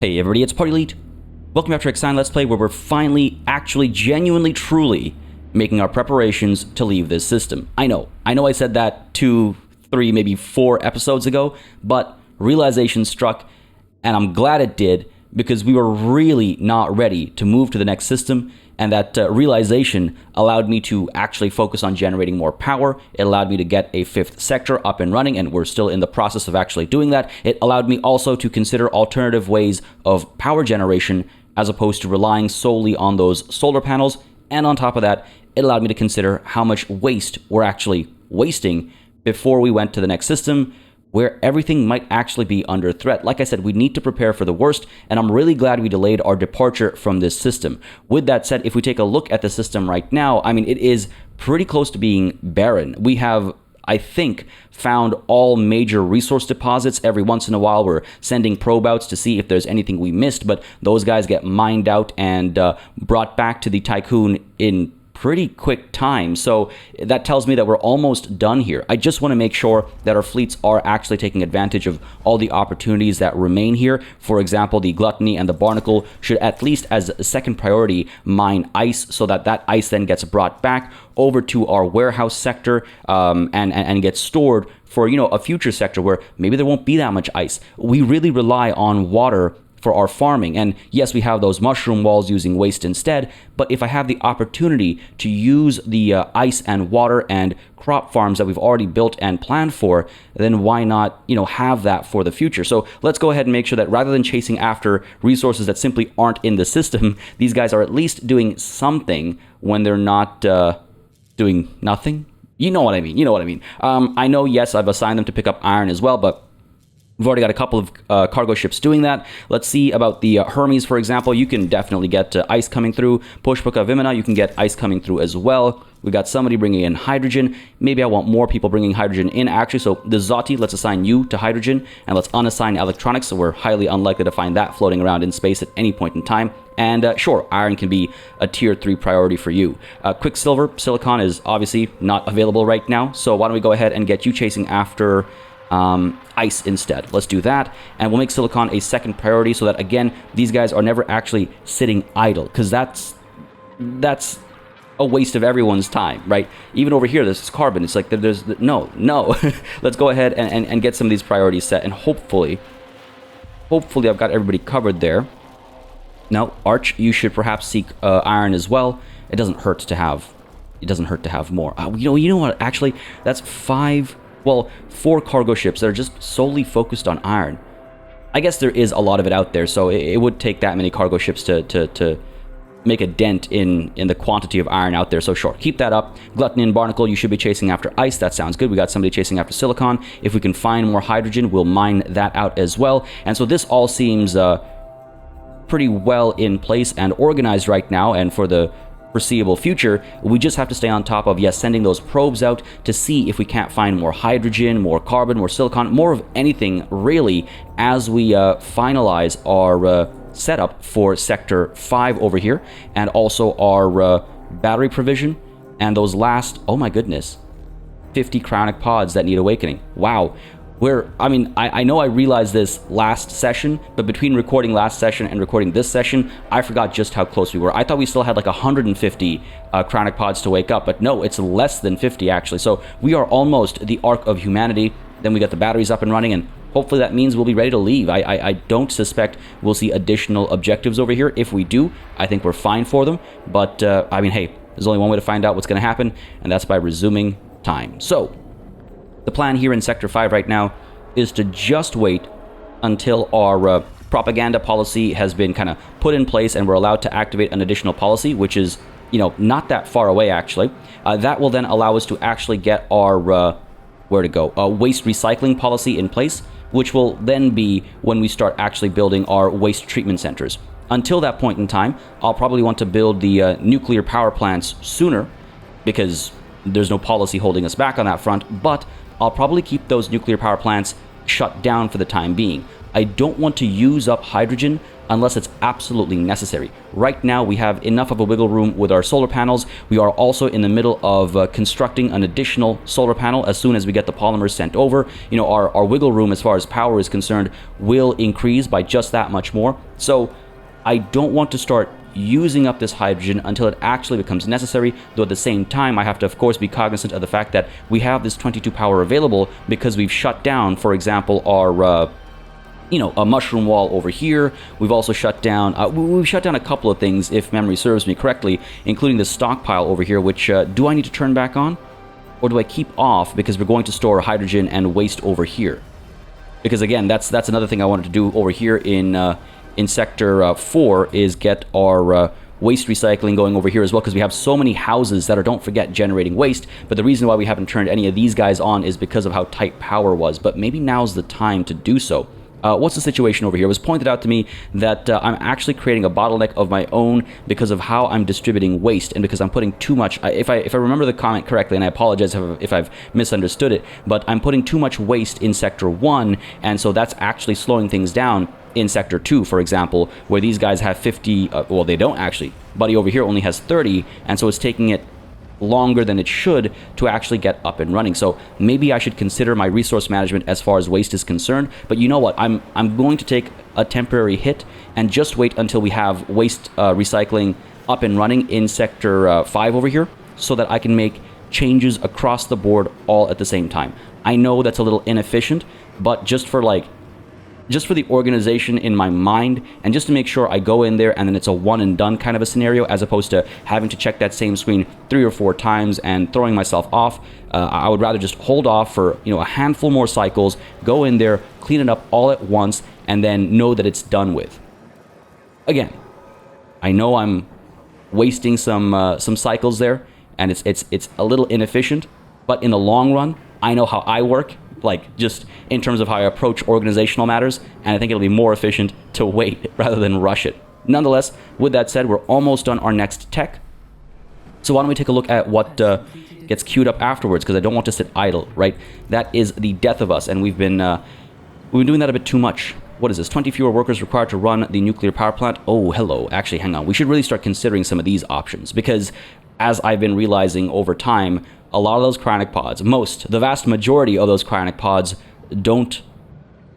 Hey everybody, it's Party Elite. Welcome back to IXION Let's Play, where we're finally, actually, genuinely, truly making our preparations to leave this system. I know I said that 2, 3, maybe 4 episodes ago, but realization struck, and I'm glad it did, because we were really not ready to move to the next system, and that realization allowed me to actually focus on generating more power. It allowed me to get a 5th sector up and running, and we're still in the process of actually doing that. It allowed me also to consider alternative ways of power generation as opposed to relying solely on those solar panels, and on top of that, it allowed me to consider how much waste we're actually wasting before we went to the next system, where everything might actually be under threat. Like I said, we need to prepare for the worst, and I'm really glad we delayed our departure from this system. With that said, if we take a look at the system right now, I mean, it is pretty close to being barren. We have, I think, found all major resource deposits. Every once in a while, we're sending probe outs to see if there's anything we missed, but those guys get mined out and brought back to the Tiqqun in pretty quick time. So that tells me that we're almost done here. I just want to make sure that our fleets are actually taking advantage of all the opportunities that remain here. For example, the Gluttony and the Barnacle should, at least as a second priority, mine ice, so that that ice then gets brought back over to our warehouse sector and gets stored for, you know, a future sector where maybe there won't be that much ice. We really rely on water for our farming, and yes, we have those mushroom walls using waste instead, but if I have the opportunity to use the ice and water and crop farms that we've already built and planned for, then why not, you know, have that for the future? So let's go ahead and make sure that rather than chasing after resources that simply aren't in the system, these guys are at least doing something when they're not doing nothing. You know what I mean. I know, yes, I've assigned them to pick up iron as well, but we've already got a couple of cargo ships doing that. Let's see about the Hermes, for example. You can definitely get ice coming through. Pushpuka Vimana, you can get ice coming through as well. We got somebody bringing in hydrogen. Maybe I want more people bringing hydrogen in, actually. So the Zoti, let's assign you to hydrogen, and let's unassign electronics, so we're highly unlikely to find that floating around in space at any point in time. And sure, iron can be a tier 3 priority for you. Quicksilver, silicon is obviously not available right now, so why don't we go ahead and get you chasing after ice instead. Let's do that, and we'll make silicon a second priority, so that, again, these guys are never actually sitting idle, because that's a waste of everyone's time, right? Even over here, this is carbon. It's like there's no. Let's go ahead and get some of these priorities set, and hopefully I've got everybody covered there. Now, Arch, you should perhaps seek iron as well. It doesn't hurt to have more. You know what? Actually, that's 4 cargo ships that are just solely focused on iron. I guess there is a lot of it out there, so it would take that many cargo ships to make a dent in the quantity of iron out there. So sure, keep that up. Gluttony and Barnacle, you should be chasing after ice. That sounds good. We got somebody chasing after silicon. If we can find more hydrogen, we'll mine that out as well. And so this all seems pretty well in place and organized right now, and for the foreseeable future, we just have to stay on top of, yes, sending those probes out to see if we can't find more hydrogen, more carbon, more silicon, more of anything, really, as we finalize our setup for Sector 5 over here, and also our battery provision, and those last, oh my goodness, 50 cryonic pods that need awakening. Wow. I know I realized this last session, but between recording last session and recording this session, I forgot just how close we were. I thought we still had like 150 cryonic pods to wake up, but no, it's less than 50 actually. So we are almost the arc of humanity. Then we got the batteries up and running, and hopefully that means we'll be ready to leave. I don't suspect we'll see additional objectives over here. If we do, I think we're fine for them. But hey, there's only one way to find out what's going to happen, and that's by resuming time. So the plan here in Sector 5 right now is to just wait until our propaganda policy has been kind of put in place and we're allowed to activate an additional policy, which is, you know, not that far away, actually. That will then allow us to actually get our, waste recycling policy in place, which will then be when we start actually building our waste treatment centers. Until that point in time, I'll probably want to build the nuclear power plants sooner, because there's no policy holding us back on that front, but I'll probably keep those nuclear power plants shut down for the time being. I don't want to use up hydrogen unless it's absolutely necessary. Right now, we have enough of a wiggle room with our solar panels. We are also in the middle of constructing an additional solar panel as soon as we get the polymers sent over. You know, our wiggle room as far as power is concerned will increase by just that much more. So I don't want to start using up this hydrogen until it actually becomes necessary, though at the same time I have to of course be cognizant of the fact that we have this 22 power available because we've shut down, for example, our a mushroom wall over here. We've also shut down we've shut down a couple of things, if memory serves me correctly, including the stockpile over here, which do I need to turn back on, or do I keep off because we're going to store hydrogen and waste over here? Because again, that's another thing I wanted to do over here in sector 4 is get our waste recycling going over here as well, because we have so many houses that are, don't forget, generating waste. But the reason why we haven't turned any of these guys on is because of how tight power was. But maybe now's the time to do so. What's the situation over here? It was pointed out to me that I'm actually creating a bottleneck of my own because of how I'm distributing waste, and because I'm putting too much. If I remember the comment correctly, and I apologize if I've misunderstood it, but I'm putting too much waste in sector 1, and so that's actually slowing things down in sector 2, for example, where these guys have 50. Well, they don't actually. Buddy over here only has 30, and so it's taking it longer than it should to actually get up and running. So maybe I should consider my resource management as far as waste is concerned. But you know what? I'm going to take a temporary hit and just wait until we have waste recycling up and running in sector 5 over here, so that I can make changes across the board all at the same time. I know that's a little inefficient, but just for the organization in my mind, and just to make sure I go in there and then it's a one and done kind of a scenario, as opposed to having to check that same screen 3 or 4 times and throwing myself off. I would rather just hold off for a handful more cycles, go in there, clean it up all at once, and then know that it's done with. Again, I know I'm wasting some cycles there, and it's a little inefficient, but in the long run, I know how I work, like just in terms of how I approach organizational matters, and I think it'll be more efficient to wait rather than rush it. Nonetheless, with that said, we're almost on our next tech. So why don't we take a look at what gets queued up afterwards, because I don't want to sit idle, right? That is the death of us, and we've been doing that a bit too much. What is this? 20 fewer workers required to run the nuclear power plant. Oh, hello. Actually, hang on. We should really start considering some of these options, because as I've been realizing over time, a lot of those cryonic pods, the vast majority of those cryonic pods don't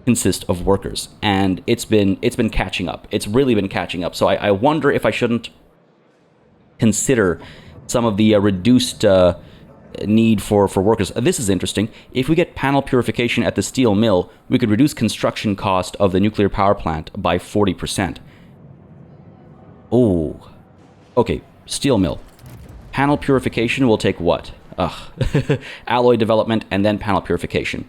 consist of workers, and it's been catching up. It's really been catching up. So I wonder if I shouldn't consider some of the reduced need for workers. This is interesting. If we get panel purification at the steel mill, we could reduce construction cost of the nuclear power plant by 40%. Oh, okay, steel mill. Panel purification will take what? Alloy development and then panel purification.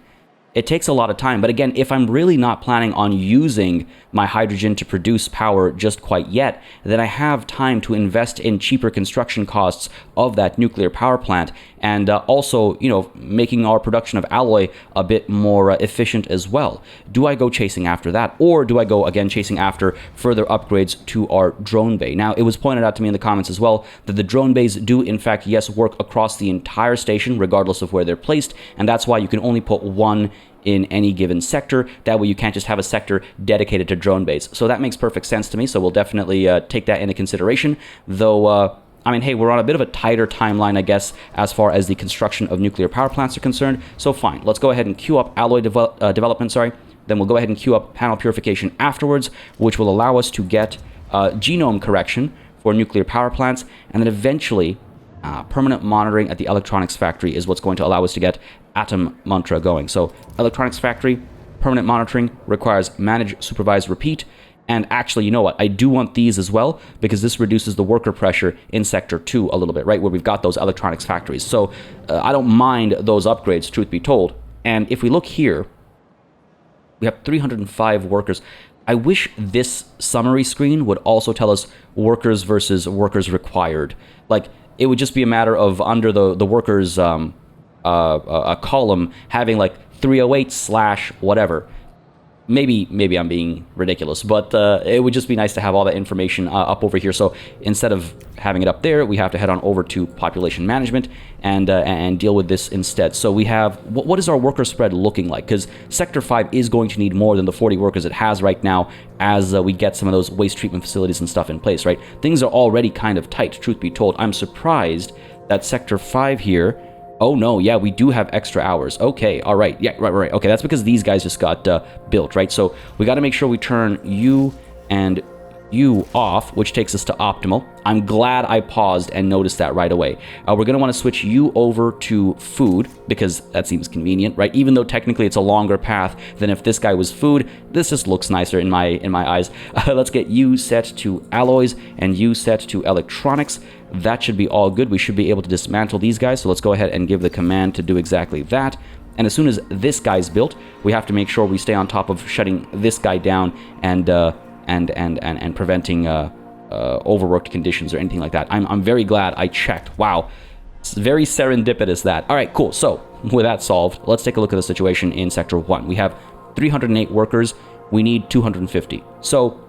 It takes a lot of time, but again, if I'm really not planning on using my hydrogen to produce power just quite yet, then I have time to invest in cheaper construction costs of that nuclear power plant, and also, making our production of alloy a bit more efficient as well. Do I go chasing after that, or do I go again chasing after further upgrades to our drone bay? Now, it was pointed out to me in the comments as well that the drone bays do in fact, yes, work across the entire station regardless of where they're placed, and that's why you can only put one in any given sector. That way you can't just have a sector dedicated to drone bays. So that makes perfect sense to me, so we'll definitely take that into consideration. Though, hey, we're on a bit of a tighter timeline, I guess, as far as the construction of nuclear power plants are concerned. So fine, let's go ahead and queue up alloy development, Then we'll go ahead and queue up panel purification afterwards, which will allow us to get genome correction for nuclear power plants, and then eventually permanent monitoring at the electronics factory is what's going to allow us to get Atom Mantra going. So electronics factory, permanent monitoring requires manage, supervise, repeat. And actually, you know what? I do want these as well, because this reduces the worker pressure in sector 2 a little bit, right? Where we've got those electronics factories. So I don't mind those upgrades, truth be told. And if we look here, we have 305 workers. I wish this summary screen would also tell us workers versus workers required. Like, it would just be a matter of under the workers a column having like 308 / whatever. maybe I'm being ridiculous, but it would just be nice to have all that information up over here. So instead of having it up there, we have to head on over to population management and deal with this instead. So we have, what is our worker spread looking like? Because Sector 5 is going to need more than the 40 workers it has right now as we get some of those waste treatment facilities and stuff in place, right? Things are already kind of tight, truth be told. I'm surprised that Sector 5 here, oh no, yeah, we do have extra hours. Okay, all right, yeah, right. Okay, that's because these guys just got built, right? So we got to make sure we turn you and you off, which takes us to optimal. I'm glad I paused and noticed that right away. We're going to want to switch you over to food because that seems convenient, right? Even though technically it's a longer path than if this guy was food, this just looks nicer in my eyes. Let's get you set to alloys and you set to electronics. That should be all good. We should be able to dismantle these guys. So let's go ahead and give the command to do exactly that. And as soon as this guy's built, we have to make sure we stay on top of shutting this guy down and preventing overworked conditions or anything like that. I'm very glad I checked. Wow, it's very serendipitous that. All right, cool. So with that solved, let's take a look at the situation in Sector 1. We have 308 workers. We need 250. So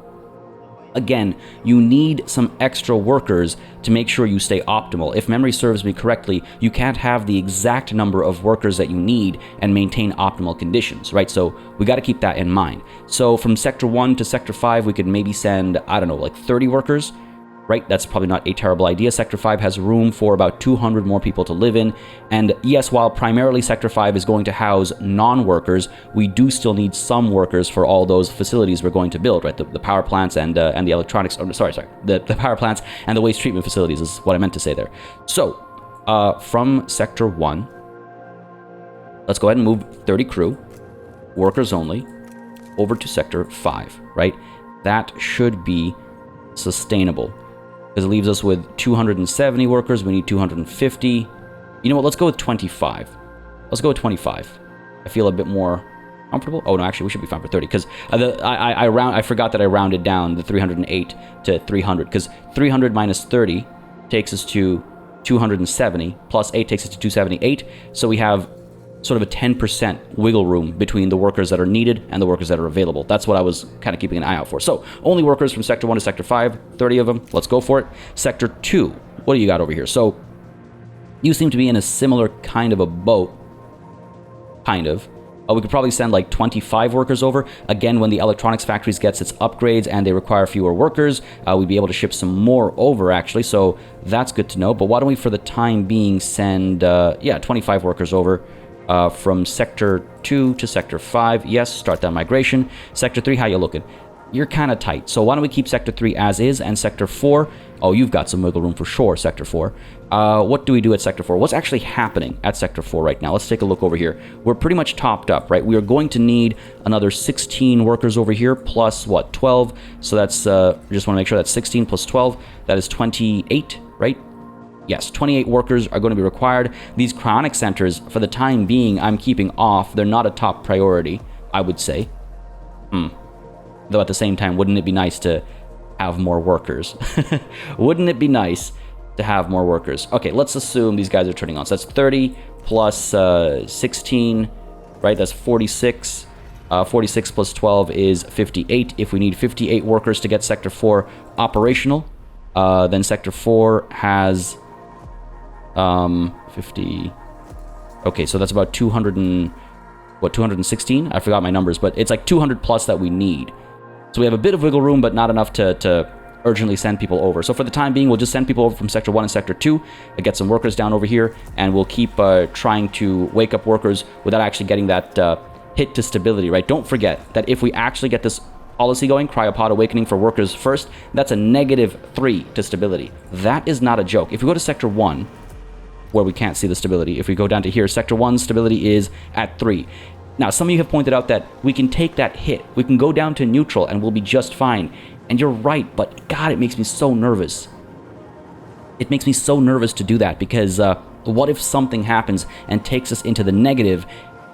again, you need some extra workers to make sure you stay optimal. If memory serves me correctly, you can't have the exact number of workers that you need and maintain optimal conditions, right? So we got to keep that in mind. So from Sector 1 to Sector 5, we could maybe send, I don't know, like 30 workers, right? That's probably not a terrible idea. Sector 5 has room for about 200 more people to live in. And yes, while primarily Sector 5 is going to house non-workers, we do still need some workers for all those facilities we're going to build, right? The power plants and the electronics, the power plants and the waste treatment facilities is what I meant to say there. So from Sector 1, let's go ahead and move 30 crew, workers only, over to Sector 5, right? That should be sustainable. Because it leaves us with 270 workers. We need 250. You know what? Let's go with 25. Let's go with 25. I feel a bit more comfortable. Oh, no, actually, we should be fine for 30. Because I forgot that I rounded down the 308 to 300. Because 300 minus 30 takes us to 270. Plus 8 takes us to 278. So we have sort of a 10% wiggle room between the workers that are needed and the workers that are available. That's what I was kind of keeping an eye out for. So only workers from Sector 1 to Sector 5, 30 of them. Let's go for it. Sector 2, what do you got over here? So you seem to be in a similar kind of a boat. Kind of. We could probably send like 25 workers over. Again, when the electronics factories gets its upgrades and they require fewer workers, we'd be able to ship some more over, actually. So that's good to know. But why don't we, for the time being, send, 25 workers over. From Sector 2 to Sector 5. Yes, start that migration. Sector 3, how you looking? You're kind of tight. So why don't we keep Sector 3 as is, and Sector 4, oh, you've got some wiggle room for sure, Sector 4. What do we do at Sector 4? What's actually happening at Sector 4 right now? Let's take a look over here. We're pretty much topped up, right? We are going to need another 16 workers over here, plus, what, 12? So that's, just want to make sure that's 16 plus 12. That is 28, right? Yes, 28 workers are going to be required. These cryonic centers, for the time being, I'm keeping off. They're not a top priority, I would say. Though at the same time, wouldn't it be nice to have more workers? Wouldn't it be nice to have more workers? Okay, let's assume these guys are turning on. So that's 30 plus 16, right? That's 46. 46 plus 12 is 58. If we need 58 workers to get Sector 4 operational, then Sector 4 has... 50. Okay, so that's about 216? I forgot my numbers, but it's like 200 plus that we need. So we have a bit of wiggle room, but not enough to urgently send people over. So for the time being, we'll just send people over from Sector 1 and Sector 2, get some workers down over here, and we'll keep trying to wake up workers without actually getting that hit to stability, right? Don't forget that if we actually get this policy going, cryopod awakening for workers first, that's a -3 to stability. That is not a joke. If we go to Sector 1, where we can't see the stability, if we go down to here, Sector 1 stability is at 3. Now, some of you have pointed out that we can take that hit. We can go down to neutral and we'll be just fine. And you're right, but God, it makes me so nervous. It makes me so nervous to do that because what if something happens and takes us into the negative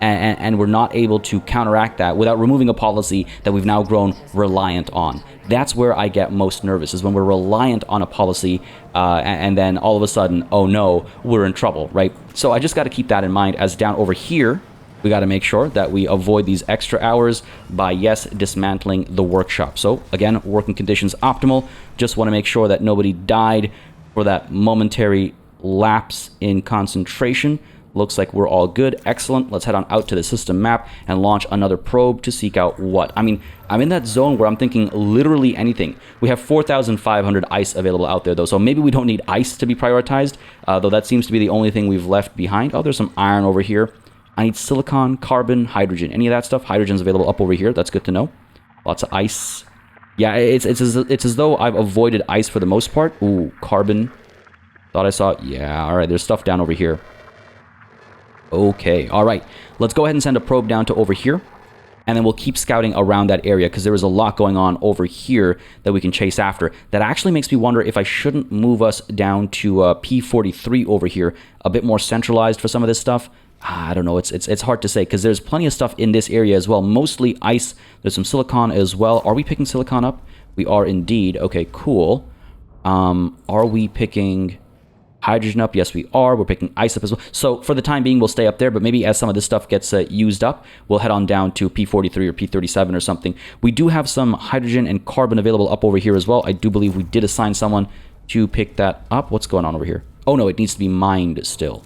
and we're not able to counteract that without removing a policy that we've now grown reliant on? That's where I get most nervous, is when we're reliant on a policy and then all of a sudden, oh no, we're in trouble, right? So I just got to keep that in mind as down over here, we got to make sure that we avoid these extra hours by, yes, dismantling the workshop. So again, working conditions optimal. Just want to make sure that nobody died for that momentary lapse in concentration. Looks like we're all good. Excellent. Let's head on out to the system map and launch another probe to seek out what? I mean, I'm in that zone where I'm thinking literally anything. We have 4,500 ice available out there, though, so maybe we don't need ice to be prioritized, though that seems to be the only thing we've left behind. Oh, there's some iron over here. I need silicon, carbon, hydrogen. Any of that stuff? Hydrogen's available up over here. That's good to know. Lots of ice. Yeah, it's as though I've avoided ice for the most part. Ooh, carbon. Thought I saw it. Yeah, all right, there's stuff down over here. Okay, all right. Let's go ahead and send a probe down to over here, and then we'll keep scouting around that area because there is a lot going on over here that we can chase after. That actually makes me wonder if I shouldn't move us down to P43 over here, a bit more centralized for some of this stuff. I don't know. It's hard to say because there's plenty of stuff in this area as well. Mostly ice. There's some silicon as well. Are we picking silicon up? We are indeed. Okay, cool. Are we picking hydrogen up? Yes, we are. We're picking ice up as well. So for the time being, we'll stay up there, but maybe as some of this stuff gets used up, we'll head on down to P43 or P37 or something. We do have some hydrogen and carbon available up over here as well. I do believe we did assign someone to pick that up. What's going on over here? Oh no, it needs to be mined still.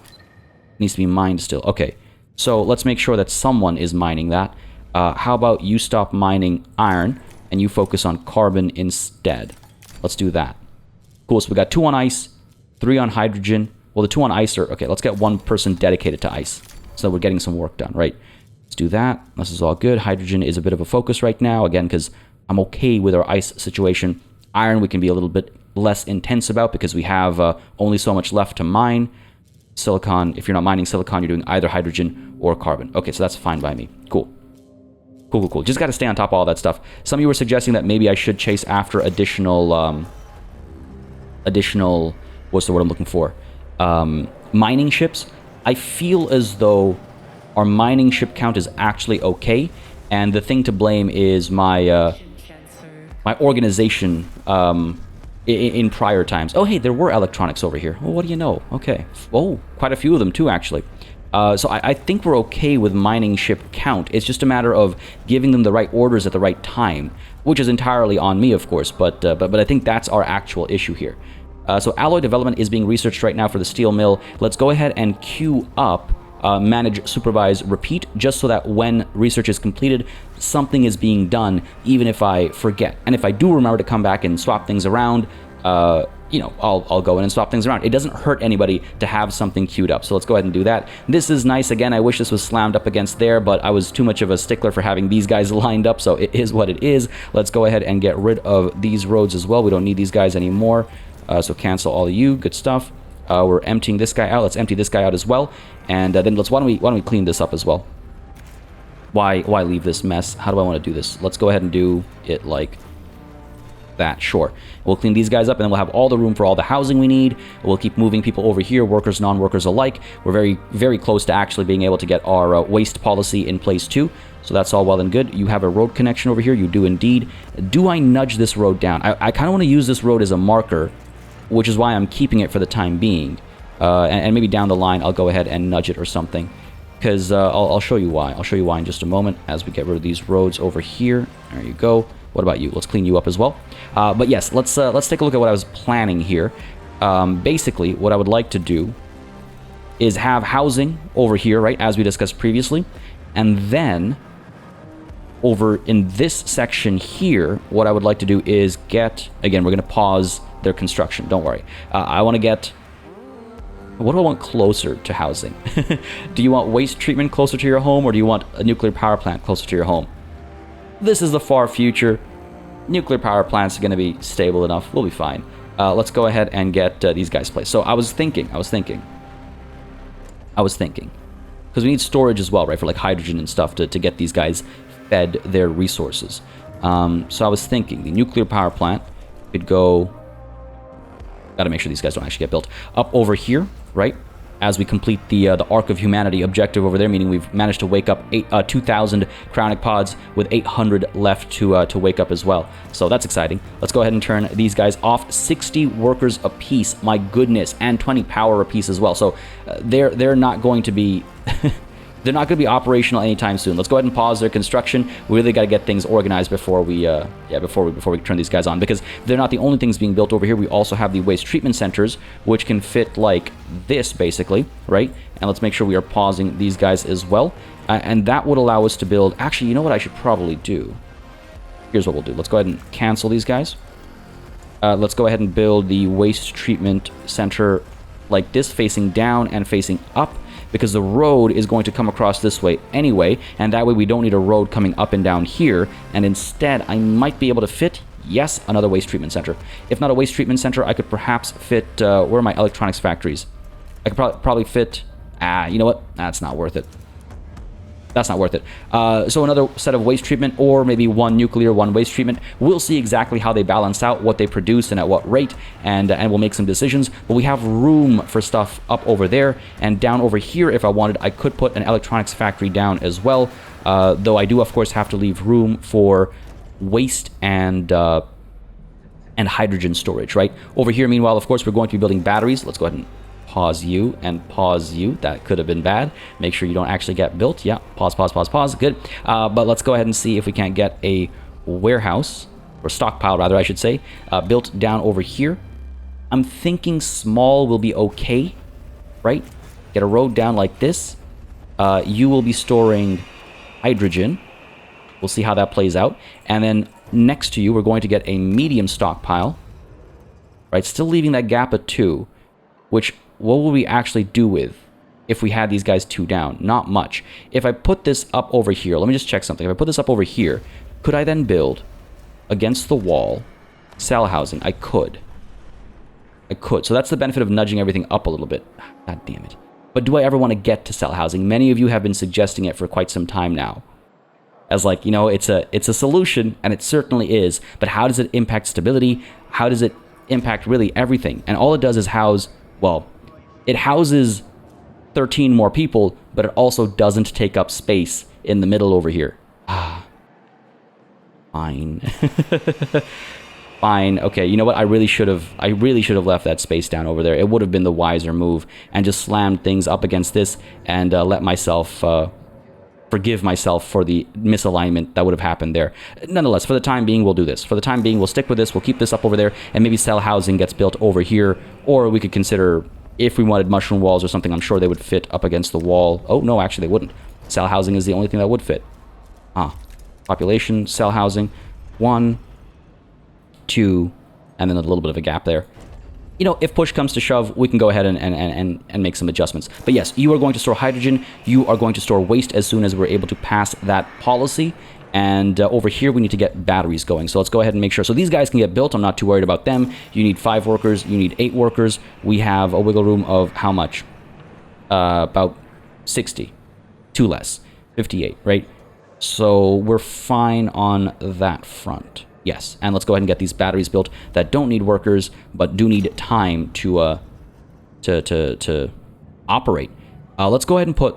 It needs to be mined still. Okay, so let's make sure that someone is mining that. How about you stop mining iron and you focus on carbon instead? Let's do that. Cool, so we got 2 on ice, 3 on hydrogen. Well, the 2 on ice are... Okay, let's get 1 person dedicated to ice. So we're getting some work done, right? Let's do that. This is all good. Hydrogen is a bit of a focus right now, again, because I'm okay with our ice situation. Iron we can be a little bit less intense about because we have only so much left to mine. Silicon, if you're not mining silicon, you're doing either hydrogen or carbon. Okay, so that's fine by me. Cool. Cool. Just got to stay on top of all that stuff. Some of you were suggesting that maybe I should chase after additional... what's the word I'm looking for? Mining ships. I feel as though our mining ship count is actually okay, and the thing to blame is my my organization in prior times. Oh, hey, there were electronics over here. Well, what do you know? Okay. Oh, quite a few of them too, actually. So I think we're okay with mining ship count. It's just a matter of giving them the right orders at the right time, which is entirely on me, of course, but I think that's our actual issue here. So alloy development is being researched right now for the steel mill. Let's go ahead and queue up manage, supervise, repeat, just so that when research is completed, something is being done, even if I forget. And if I do remember to come back and swap things around, you know, I'll go in and swap things around. It doesn't hurt anybody to have something queued up, so let's go ahead and do that. This is nice. Again, I wish this was slammed up against there, but I was too much of a stickler for having these guys lined up, so it is what it is. Let's go ahead and get rid of these roads as well. We don't need these guys anymore, so cancel all of you. Good stuff. We're emptying this guy out. Let's empty this guy out as well, and then why don't we clean this up as well? Why leave this mess? How do I want to do this? Let's go ahead and do it like that. Sure. We'll clean these guys up, and then we'll have all the room for all the housing we need. We'll keep moving people over here, workers, non-workers alike. We're very, very close to actually being able to get our waste policy in place too. So that's all well and good. You have a road connection over here. You do indeed. Do I nudge this road down? I kind of want to use this road as a marker, which is why I'm keeping it for the time being. And maybe down the line, I'll go ahead and nudge it or something. Because I'll show you why. I'll show you why in just a moment as we get rid of these roads over here. There you go. What about you? Let's clean you up as well. But yes, let's take a look at what I was planning here. Basically, what I would like to do is have housing over here, right, as we discussed previously. And then over in this section here, what I would like to do is get, again, we're going to pause their construction. Don't worry. I want to get... What do I want closer to housing? Do you want waste treatment closer to your home, or do you want a nuclear power plant closer to your home? This is the far future. Nuclear power plants are going to be stable enough. We'll be fine. Let's go ahead and get these guys placed. So I was thinking. Because we need storage as well, right, for like hydrogen and stuff to get these guys fed their resources. So I was thinking the nuclear power plant could go... Got to make sure these guys don't actually get built. Up over here, right? As we complete the Arc of Humanity objective over there, meaning we've managed to wake up 2,000 cryonic pods with 800 left to wake up as well. So that's exciting. Let's go ahead and turn these guys off. 60 workers apiece, my goodness, and 20 power apiece as well. So they're not going to be they're not going to be operational anytime soon. Let's go ahead and pause their construction. We really got to get things organized before we before we turn these guys on, because they're not the only things being built over here. We also have the waste treatment centers, which can fit like this basically, right? And let's make sure we are pausing these guys as well, and that would allow us to build. Actually, you know what I should probably do? Here's what we'll do. Let's go ahead and cancel these guys. Let's go ahead and build the waste treatment center like this, facing down and facing up, because the road is going to come across this way anyway, and that way we don't need a road coming up and down here, and instead I might be able to fit, yes, another waste treatment center. If not a waste treatment center, I could perhaps fit, where are my electronics factories? I could probably fit, you know what, that's not worth it. That's not worth it. So another set of waste treatment, or maybe one nuclear, one waste treatment. We'll see exactly how they balance out, what they produce and at what rate, and we'll make some decisions. But we have room for stuff up over there, and down over here, if I wanted, I could put an electronics factory down as well. Though I do, of course, have to leave room for waste and hydrogen storage, right? Over here, meanwhile, of course, we're going to be building batteries. Let's go ahead and pause you and pause you. That could have been bad. Make sure you don't actually get built. Yeah, pause, pause, pause, pause. Good. But let's go ahead and see if we can't get a warehouse, or stockpile rather, I should say, built down over here. I'm thinking small will be okay, right? Get a road down like this. You will be storing hydrogen. We'll see how that plays out. And then next to you, we're going to get a medium stockpile, right? Still leaving that gap of 2, which what will we actually do with if we had these guys 2 down? Not much. If I put this up over here, let me just check something. If I put this up over here, could I then build against the wall cell housing? I could. I could. So that's the benefit of nudging everything up a little bit. God damn it. But do I ever want to get to cell housing? Many of you have been suggesting it for quite some time now. As like, you know, it's a solution, and it certainly is. But how does it impact stability? How does it impact really everything? And all it does is house, well, it houses 13 more people, but it also doesn't take up space in the middle over here. Fine. Fine. Okay, you know what? I really should have left that space down over there. It would have been the wiser move, and just slammed things up against this and let myself forgive myself for the misalignment that would have happened there. Nonetheless, for the time being, we'll do this. For the time being, we'll stick with this. We'll keep this up over there, and maybe cell housing gets built over here, or we could consider, if we wanted mushroom walls or something, I'm sure they would fit up against the wall. Oh, no, actually they wouldn't. Cell housing is the only thing that would fit. Population, cell housing, 1, 2, and then a little bit of a gap there. You know, if push comes to shove, we can go ahead and make some adjustments. But yes, you are going to store hydrogen. You are going to store waste as soon as we're able to pass that policy. And over here, we need to get batteries going. So let's go ahead and make sure. So these guys can get built. I'm not too worried about them. You need 5 workers. You need 8 workers. We have a wiggle room of how much? About 60. 2 less. 58, right? So we're fine on that front. Yes, and let's go ahead and get these batteries built that don't need workers, but do need time to operate. Let's go ahead and put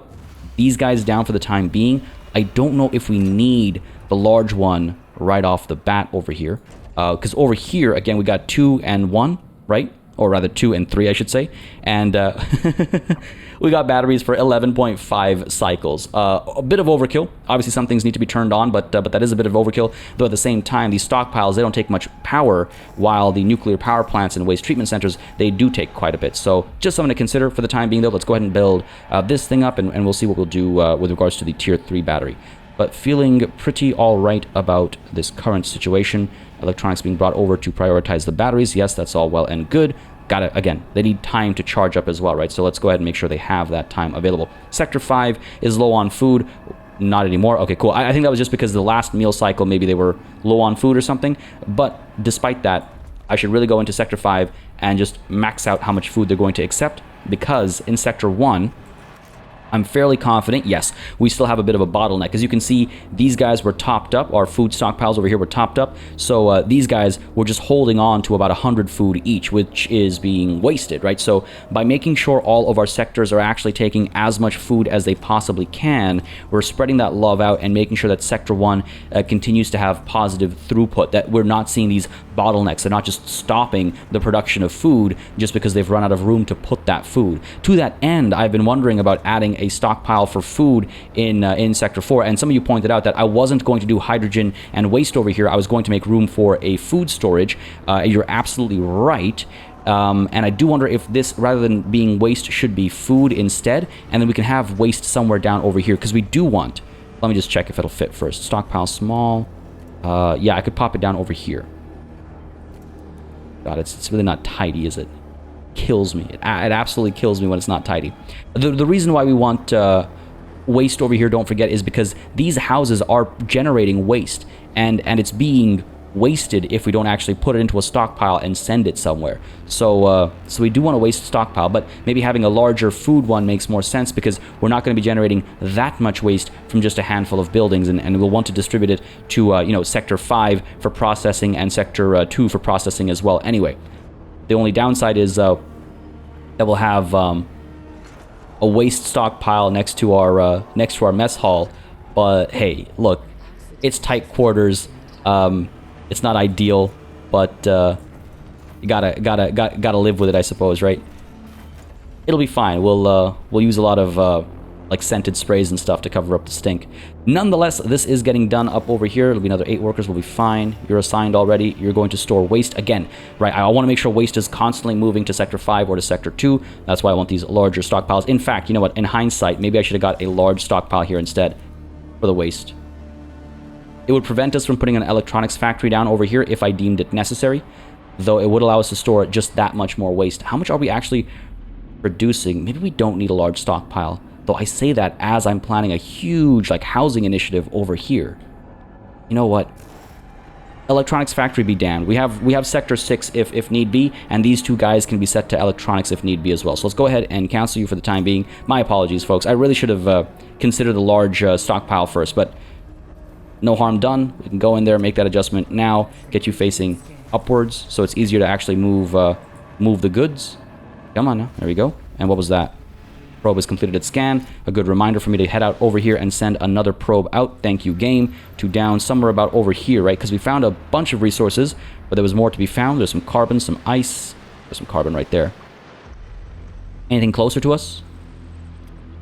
these guys down for the time being. I don't know if we need the large one right off the bat over here, because over here, again, we got 2 and 1, right? Or rather 2 and 3, I should say. And we got batteries for 11.5 cycles. A bit of overkill. Obviously, some things need to be turned on, but that is a bit of overkill. Though at the same time, these stockpiles, they don't take much power, while the nuclear power plants and waste treatment centers, they do take quite a bit. So just something to consider for the time being, though. Let's go ahead and build this thing up, and we'll see what we'll do with regards to the Tier 3 battery. But feeling pretty all right about this current situation. Electronics being brought over to prioritize the batteries. Yes, that's all well and good. Got it. Again, they need time to charge up as well, right? So let's go ahead and make sure they have that time available. Sector 5 is low on food. Not anymore. Okay, cool. I think that was just because the last meal cycle, maybe they were low on food or something. But despite that, I should really go into Sector 5 and just max out how much food they're going to accept, because in Sector 1, I'm fairly confident, yes, we still have a bit of a bottleneck. As you can see, these guys were topped up. Our food stockpiles over here were topped up. So these guys were just holding on to about 100 food each, which is being wasted, right? So by making sure all of our sectors are actually taking as much food as they possibly can, we're spreading that love out and making sure that Sector 1 continues to have positive throughput, that we're not seeing these bottlenecks. They're not just stopping the production of food just because they've run out of room to put that food. To that end, I've been wondering about adding a stockpile for food in Sector 4. And some of you pointed out that I wasn't going to do hydrogen and waste over here. I was going to make room for a food storage. You're absolutely right. And I do wonder if this, rather than being waste, should be food instead. And then we can have waste somewhere down over here, because we do want... Let me just check if it'll fit first. Stockpile small. Yeah, I could pop it down over here. God, it's really not tidy, is it? Kills me. It absolutely kills me when it's not tidy. The reason why we want waste over here, don't forget, is because these houses are generating waste. And it's being wasted if we don't actually put it into a stockpile and send it somewhere. So we do want to waste stockpile, but maybe having a larger food one makes more sense, because we're not going to be generating that much waste from just a handful of buildings, and we'll want to distribute it to you know, Sector 5 for processing and Sector 2 for processing as well. Anyway, the only downside is that we'll have a waste stockpile next to our mess hall. But hey, look, it's tight quarters. It's not ideal, but you gotta live with it, I suppose, right? It'll be fine. We'll use a lot of like scented sprays and stuff to cover up the stink. Nonetheless, this is getting done up over here. It'll be another 8 workers. We'll be fine. You're assigned already. You're going to store waste again, right? I want to make sure waste is constantly moving to Sector 5 or to Sector 2. That's why I want these larger stockpiles. In fact, you know what? In hindsight, maybe I should have got a large stockpile here instead for the waste. It would prevent us from putting an electronics factory down over here if I deemed it necessary, though it would allow us to store just that much more waste. How much are we actually producing? Maybe we don't need a large stockpile, though I say that as I'm planning a huge like housing initiative over here. You know what? Electronics factory be damned. We have Sector 6 if need be, and these 2 guys can be set to electronics if need be as well. So let's go ahead and cancel you for the time being. My apologies, folks. I really should have considered the large stockpile first, but no harm done. We can go in there, make that adjustment now, get you facing upwards, so it's easier to actually move the goods. Come on now, there we go. And what was that? Probe has completed its scan. A good reminder for me to head out over here and send another probe out. Thank you, game. To down somewhere about over here, right? Because we found a bunch of resources, but there was more to be found. There's some carbon, some ice. There's some carbon right there. Anything closer to us?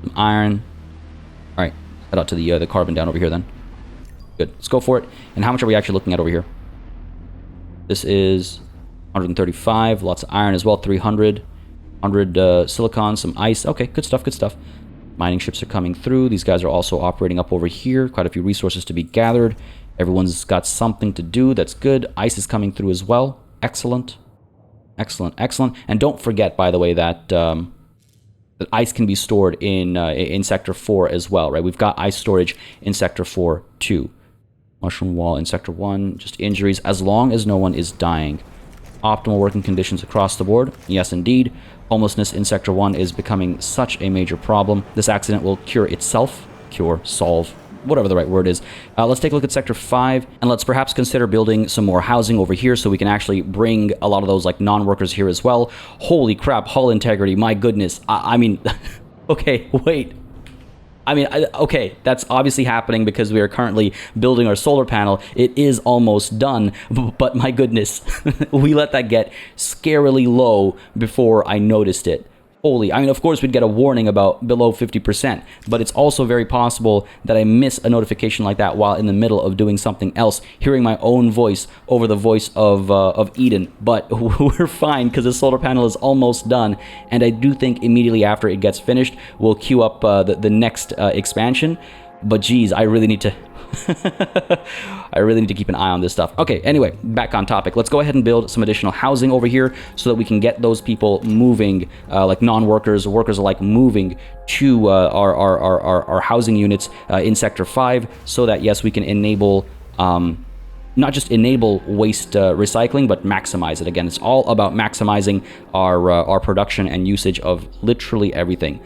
Some iron. All right, head out to the carbon down over here then. Good. Let's go for it. And how much are we actually looking at over here? This is 135. Lots of iron as well. 300. 100 silicon. Some ice. Okay, good stuff. Good stuff. Mining ships are coming through. These guys are also operating up over here. Quite a few resources to be gathered. Everyone's got something to do. That's good. Ice is coming through as well. Excellent. Excellent. Excellent. And don't forget, by the way, that that ice can be stored in Sector 4 as well, right? We've got ice storage in Sector 4 too. Mushroom wall in Sector 1, just injuries, as long as no one is dying. Optimal working conditions across the board. Yes, indeed. Homelessness in Sector 1 is becoming such a major problem. This accident will cure itself. Cure, solve, whatever the right word is. Let's take a look at Sector 5, and let's perhaps consider building some more housing over here so we can actually bring a lot of those like non-workers here as well. Holy crap, hull integrity, my goodness. I mean, okay, wait. I mean, okay, that's obviously happening because we are currently building our solar panel. It is almost done, but my goodness, we let that get scarily low before I noticed it. Holy, I mean, of course, we'd get a warning about below 50%, but it's also very possible that I miss a notification like that while in the middle of doing something else, hearing my own voice over the voice of Eden. But we're fine because the solar panel is almost done, and I do think immediately after it gets finished, we'll queue up the next expansion. But geez, I really need to... I really need to keep an eye on this stuff. Okay, anyway, back on topic. Let's go ahead and build some additional housing over here so that we can get those people moving, like non-workers, workers alike, moving to our housing units in Sector 5 so that, yes, we can enable, not just enable waste recycling, but maximize it. Again, it's all about maximizing our production and usage of literally everything.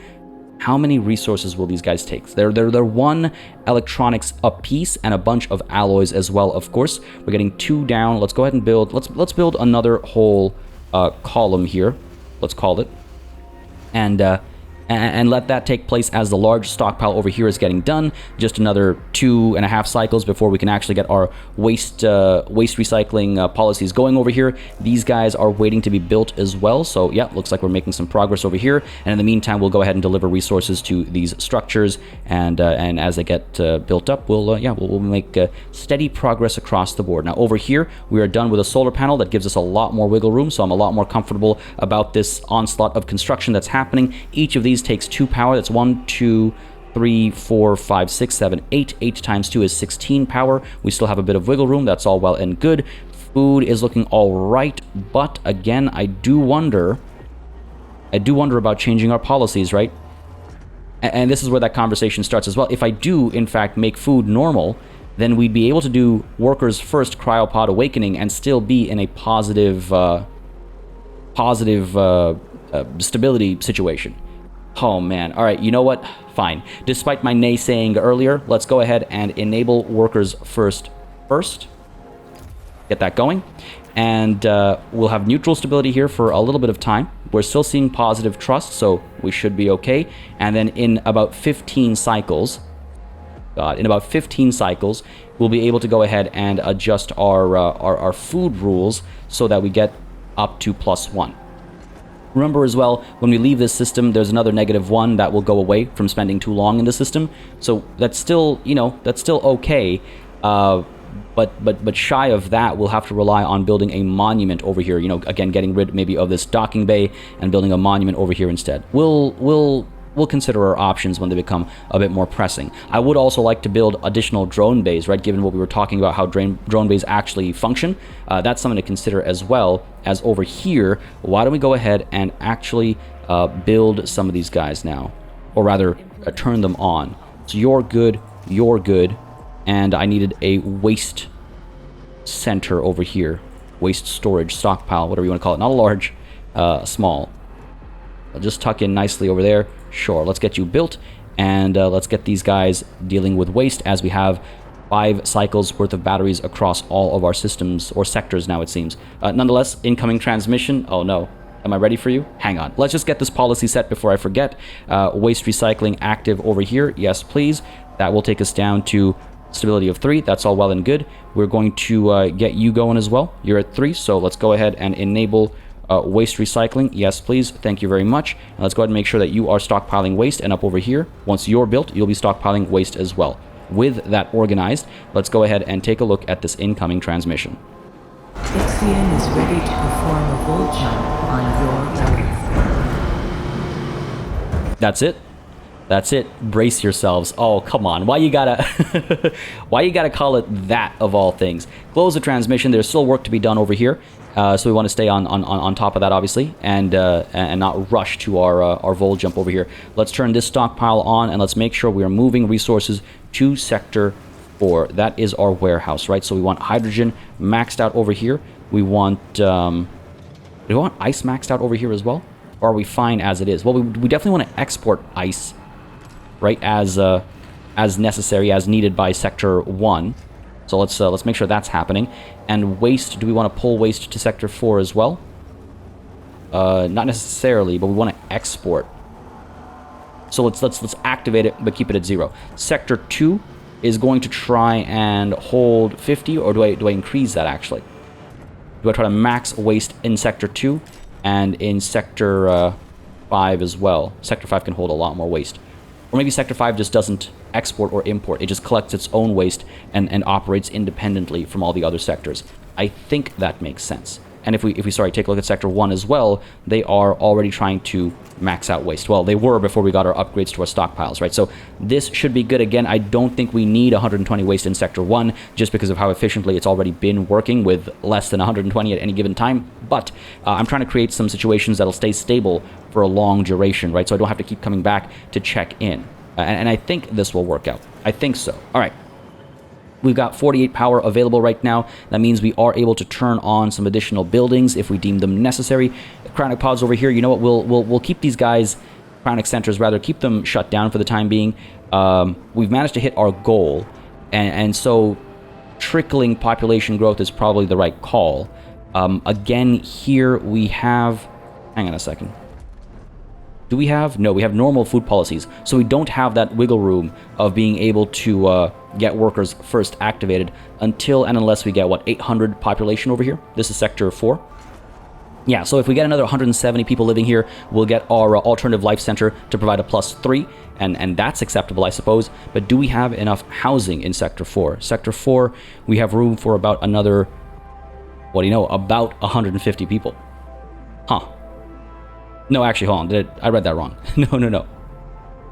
How many resources will these guys take? They're 1 electronics a piece and a bunch of alloys as well, of course. We're getting 2 down. Let's go ahead and build... Let's build another whole column here. Let's call it. And and let that take place as the large stockpile over here is getting done. Just another 2.5 cycles before we can actually get our waste recycling policies going over here. These guys are waiting to be built as well, so yeah, looks like we're making some progress over here. And in the meantime, we'll go ahead and deliver resources to these structures, and as they get built up, we'll make steady progress across the board. Now over here, we are done with a solar panel that gives us a lot more wiggle room, so I'm a lot more comfortable about this onslaught of construction that's happening. Each of these takes 2 power. That's 1, 2, 3, 4, 5, 6, 7, 8. 8 times 2 is 16 power. We still have a bit of wiggle room. That's all well and good. Food is looking all right, but again, I do wonder about changing our policies, right? And this is where that conversation starts as well. If I do, in fact, make food normal, then we'd be able to do workers first cryopod awakening and still be in a positive stability situation. Oh man. All right, you know what? Fine. Despite my naysaying earlier, let's go ahead and enable workers first. Get that going. And we'll have neutral stability here for a little bit of time. We're still seeing positive trust, so we should be okay. And then in about 15 cycles, we'll be able to go ahead and adjust our food rules so that we get up to +1. Remember as well, when we leave this system, there's another -1 that will go away from spending too long in the system. So that's still, that's still okay. But shy of that, we'll have to rely on building a monument over here. Again, getting rid maybe of this docking bay and building a monument over here instead. We'll consider our options when they become a bit more pressing. I would also like to build additional drone bays, right? Given what we were talking about, how drone bays actually function. That's something to consider as well. As over here, why don't we go ahead and actually build some of these guys now? Or rather, turn them on. So you're good, and I needed a waste center over here. Waste storage, stockpile, whatever you want to call it. Not a large, small. I'll just tuck in nicely over there. Sure, let's get you built, and let's get these guys dealing with waste as we have 5 cycles worth of batteries across all of our systems, or sectors now it seems. Nonetheless, incoming transmission. Oh no. Am I ready for you? Hang on. Let's just get this policy set before I forget. Waste recycling active over here. Yes, please. That will take us down to stability of 3. That's all well and good. We're going to get you going as well. You're at 3, so let's go ahead and enable waste recycling. Yes, please. Thank you very much. And let's go ahead and make sure that you are stockpiling waste, and up over here, once you're built, you'll be stockpiling waste as well. With that organized, let's go ahead and take a look at this incoming transmission. IXION is ready to perform a volt jump on your Earth. That's it. That's it. Brace yourselves. Oh, come on. Why you gotta call it that of all things? Close the transmission. There's still work to be done over here. So we want to stay on top of that, obviously, and not rush to our vol jump over here. Let's turn this stockpile on, and let's make sure we are moving resources to Sector 4. That is our warehouse, right? So we want hydrogen maxed out over here. We want do we want ice maxed out over here as well? Or are we fine as it is? Well, we definitely want to export ice, right, as necessary, as needed by Sector 1. So let's make sure that's happening. And waste, do we want to pull waste to Sector 4 as well? Not necessarily, but we want to export. So let's activate it, but keep it at 0. Sector 2 is going to try and hold 50, or do I increase that actually? Do I try to max waste in Sector 2 and in Sector 5 as well? Sector 5 can hold a lot more waste. Or maybe Sector 5 just doesn't export or import. It just collects its own waste and operates independently from all the other sectors. I think that makes sense. And if we take a look at Sector 1 as well, they are already trying to max out waste. Well, they were before we got our upgrades to our stockpiles, right? So this should be good. Again, I don't think we need 120 waste in Sector 1 just because of how efficiently it's already been working with less than 120 at any given time. But I'm trying to create some situations that'll stay stable for a long duration, right? So I don't have to keep coming back to check in. And I think this will work out. I think so. All right. We've got 48 power available right now. That means we are able to turn on some additional buildings if we deem them necessary. Cryonic pods over here, you know what? We'll keep these guys, cryonic centers rather, keep them shut down for the time being. We've managed to hit our goal, and so trickling population growth is probably the right call. Again, here we have... Hang on a second. Do we have? No, we have normal food policies. So we don't have that wiggle room of being able to get workers first activated until and unless we get, what, 800 population over here? This is Sector 4. Yeah, so if we get another 170 people living here, we'll get our alternative life center to provide a +3, and that's acceptable, I suppose. But do we have enough housing in Sector 4? Sector 4, we have room for about another, what do you know, about 150 people. Huh. No, actually, hold on. I read that wrong. No.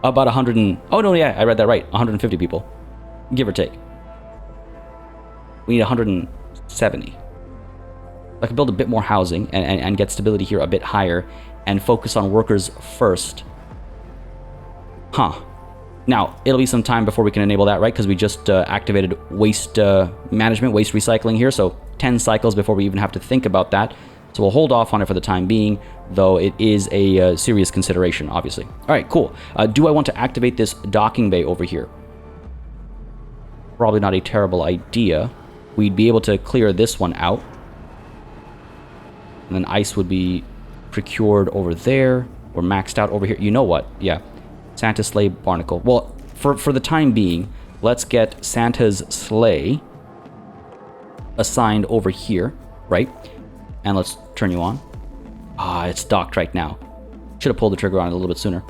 About 100 and... Oh, no, yeah, I read that right. 150 people. Give or take. We need 170. I can build a bit more housing and get stability here a bit higher and focus on workers first. Huh. Now, it'll be some time before we can enable that, right? Because we just activated waste management, waste recycling here. So 10 cycles before we even have to think about that. So we'll hold off on it for the time being, though it is a serious consideration, obviously. All right, cool. Do I want to activate this docking bay over here? Probably not a terrible idea. We'd be able to clear this one out. And then ice would be procured over there, or maxed out over here. You know what? Yeah. Santa's sleigh barnacle. Well, for the time being, let's get Santa's sleigh assigned over here, right? And let's turn you on. Ah, it's docked right now. Should have pulled the trigger on it a little bit sooner.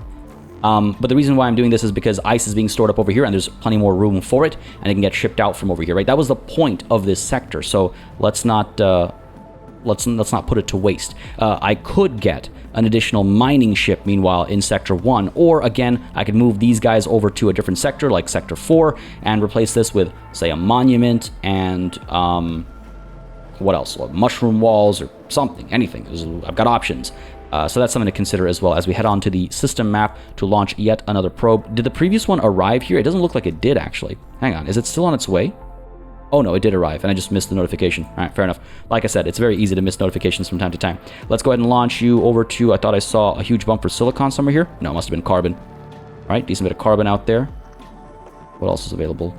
But the reason why I'm doing this is because ice is being stored up over here, and there's plenty more room for it, and it can get shipped out from over here, right? That was the point of this sector, so let's not put it to waste. I could get an additional mining ship, meanwhile, in Sector 1, or again, I could move these guys over to a different sector, like Sector 4, and replace this with, say, a monument and, what else? Well, mushroom walls or something, anything. I've got options. So that's something to consider as well as we head on to the system map to launch yet another probe. Did the previous one arrive here? It doesn't look like it did, actually. Hang on, is it still on its way? Oh no, it did arrive, and I just missed the notification. All right, fair enough. Like I said, it's very easy to miss notifications from time to time. Let's go ahead and launch you over to, I thought I saw a huge bump for silicon somewhere here. No, it must have been carbon. All right, decent bit of carbon out there. What else is available?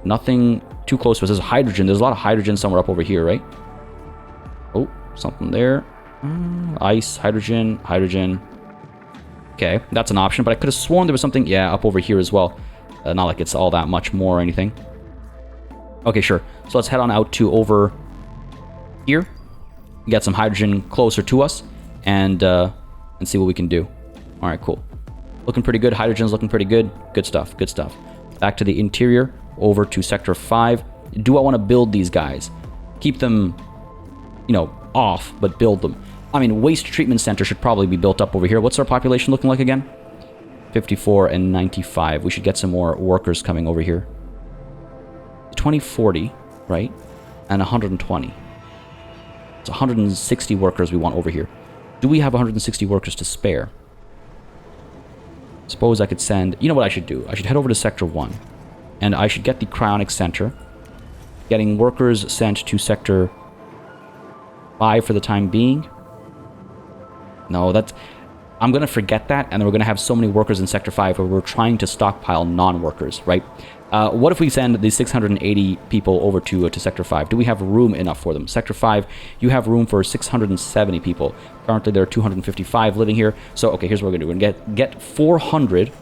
Nothing too close to us. There's hydrogen. There's a lot of hydrogen somewhere up over here, right? Oh, something there. Ice, hydrogen. Okay, that's an option, but I could have sworn there was something, yeah, up over here as well. Not like it's all that much more or anything. Okay, sure. So let's head on out to over here. Get some hydrogen closer to us and see what we can do. All right, cool. Looking pretty good. Hydrogen's looking pretty good. Good stuff. Good stuff. Back to the interior, over to Sector 5. Do I want to build these guys? Keep them, you know, off, but build them. I mean, waste treatment center should probably be built up over here. What's our population looking like again? 54 and 95. We should get some more workers coming over here. 2040, right? And 120. It's 160 workers we want over here. Do we have 160 workers to spare? Suppose I could send... You know what I should do? I should head over to Sector 1. And I should get the cryonic center. Getting workers sent to Sector 5 for the time being. No, that's... I'm going to forget that, and then we're going to have so many workers in Sector 5 where we're trying to stockpile non-workers, right? What if we send these 680 people over to Sector 5? Do we have room enough for them? Sector 5, you have room for 670 people. Currently, there are 255 living here. So, okay, here's what we're going to do. We're going to get 400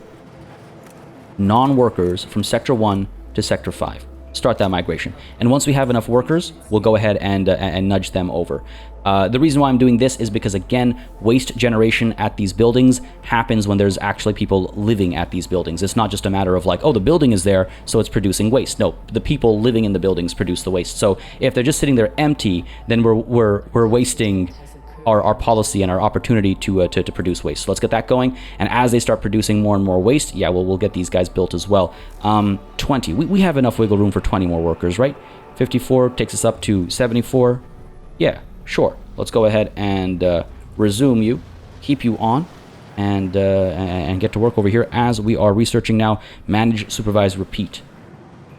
non-workers from Sector 1 to Sector 5. Start that migration. And once we have enough workers, we'll go ahead and nudge them over. The reason why I'm doing this is because, again, waste generation at these buildings happens when there's actually people living at these buildings. It's not just a matter of like, oh, the building is there, so it's producing waste. No, the people living in the buildings produce the waste. So if they're just sitting there empty, then we're wasting our policy and our opportunity to produce waste. So let's get that going. And as they start producing more and more waste, yeah, we'll get these guys built as well. 20. We have enough wiggle room for 20 more workers, right? 54 takes us up to 74. Yeah, sure. Let's go ahead and resume you, keep you on, and get to work over here as we are researching now. Manage, supervise, repeat.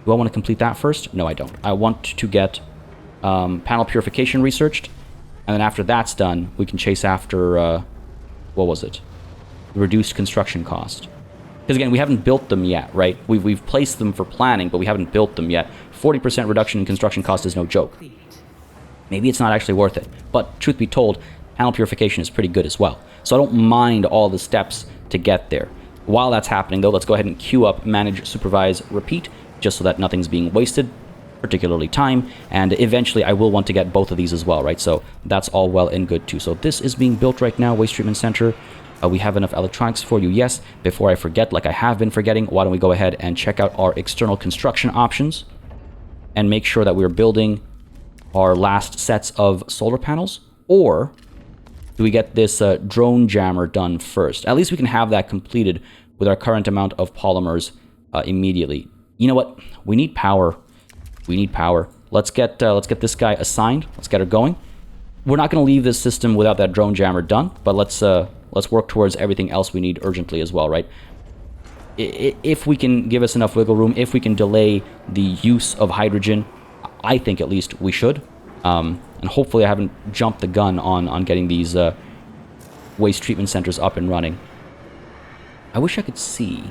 Do I want to complete that first? No, I don't. I want to get panel purification researched. And then after that's done, we can chase after, what was it? Reduced construction cost. Because again, we haven't built them yet, right? We've placed them for planning, but we haven't built them yet. 40% reduction in construction cost is no joke. Maybe it's not actually worth it. But truth be told, panel purification is pretty good as well. So I don't mind all the steps to get there. While that's happening, though, let's go ahead and queue up manage, supervise, repeat, just so that nothing's being wasted, particularly time, and eventually I will want to get both of these as well, right? So that's all well and good too. So this is being built right now, waste treatment center. We have enough electronics for you, yes. Before I forget, like I have been forgetting, why don't we go ahead and check out our external construction options and make sure that we're building our last sets of solar panels, or do we get this drone jammer done first? At least we can have that completed with our current amount of polymers immediately. You know what? We need power. We need power. Let's get this guy assigned. Let's get her going. We're not going to leave this system without that drone jammer done, but let's work towards everything else we need urgently as well, right? If we can give us enough wiggle room, if we can delay the use of hydrogen, I think at least we should. And hopefully I haven't jumped the gun on getting these waste treatment centers up and running. I wish I could see.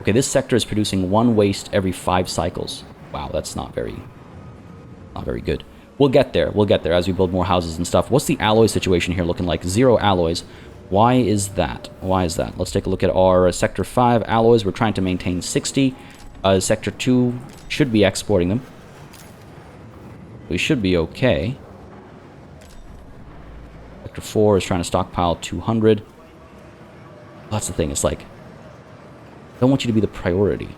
Okay, this sector is producing 1 waste every 5 cycles. Wow, that's not very good. We'll get there as we build more houses and stuff. What's the alloy situation here looking like? 0 alloys. Why is that? Why is that? Let's take a look at our Sector 5 alloys. We're trying to maintain 60. Sector 2 should be exporting them. We should be okay. Sector 4 is trying to stockpile 200. That's the thing. It's like, I don't want you to be the priority.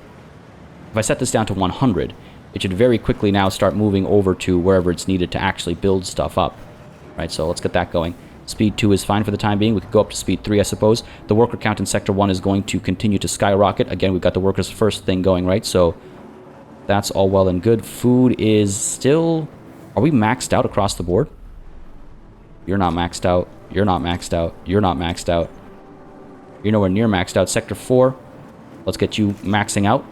If I set this down to 100, it should very quickly now start moving over to wherever it's needed to actually build stuff up. Right, so let's get that going. Speed 2 is fine for the time being. We could go up to speed 3, I suppose. The worker count in Sector 1 is going to continue to skyrocket. Again, we've got the workers first thing going, right? So that's all well and good. Food is still... Are we maxed out across the board? You're not maxed out. You're not maxed out. You're not maxed out. You're nowhere near maxed out. Sector 4, let's get you maxing out.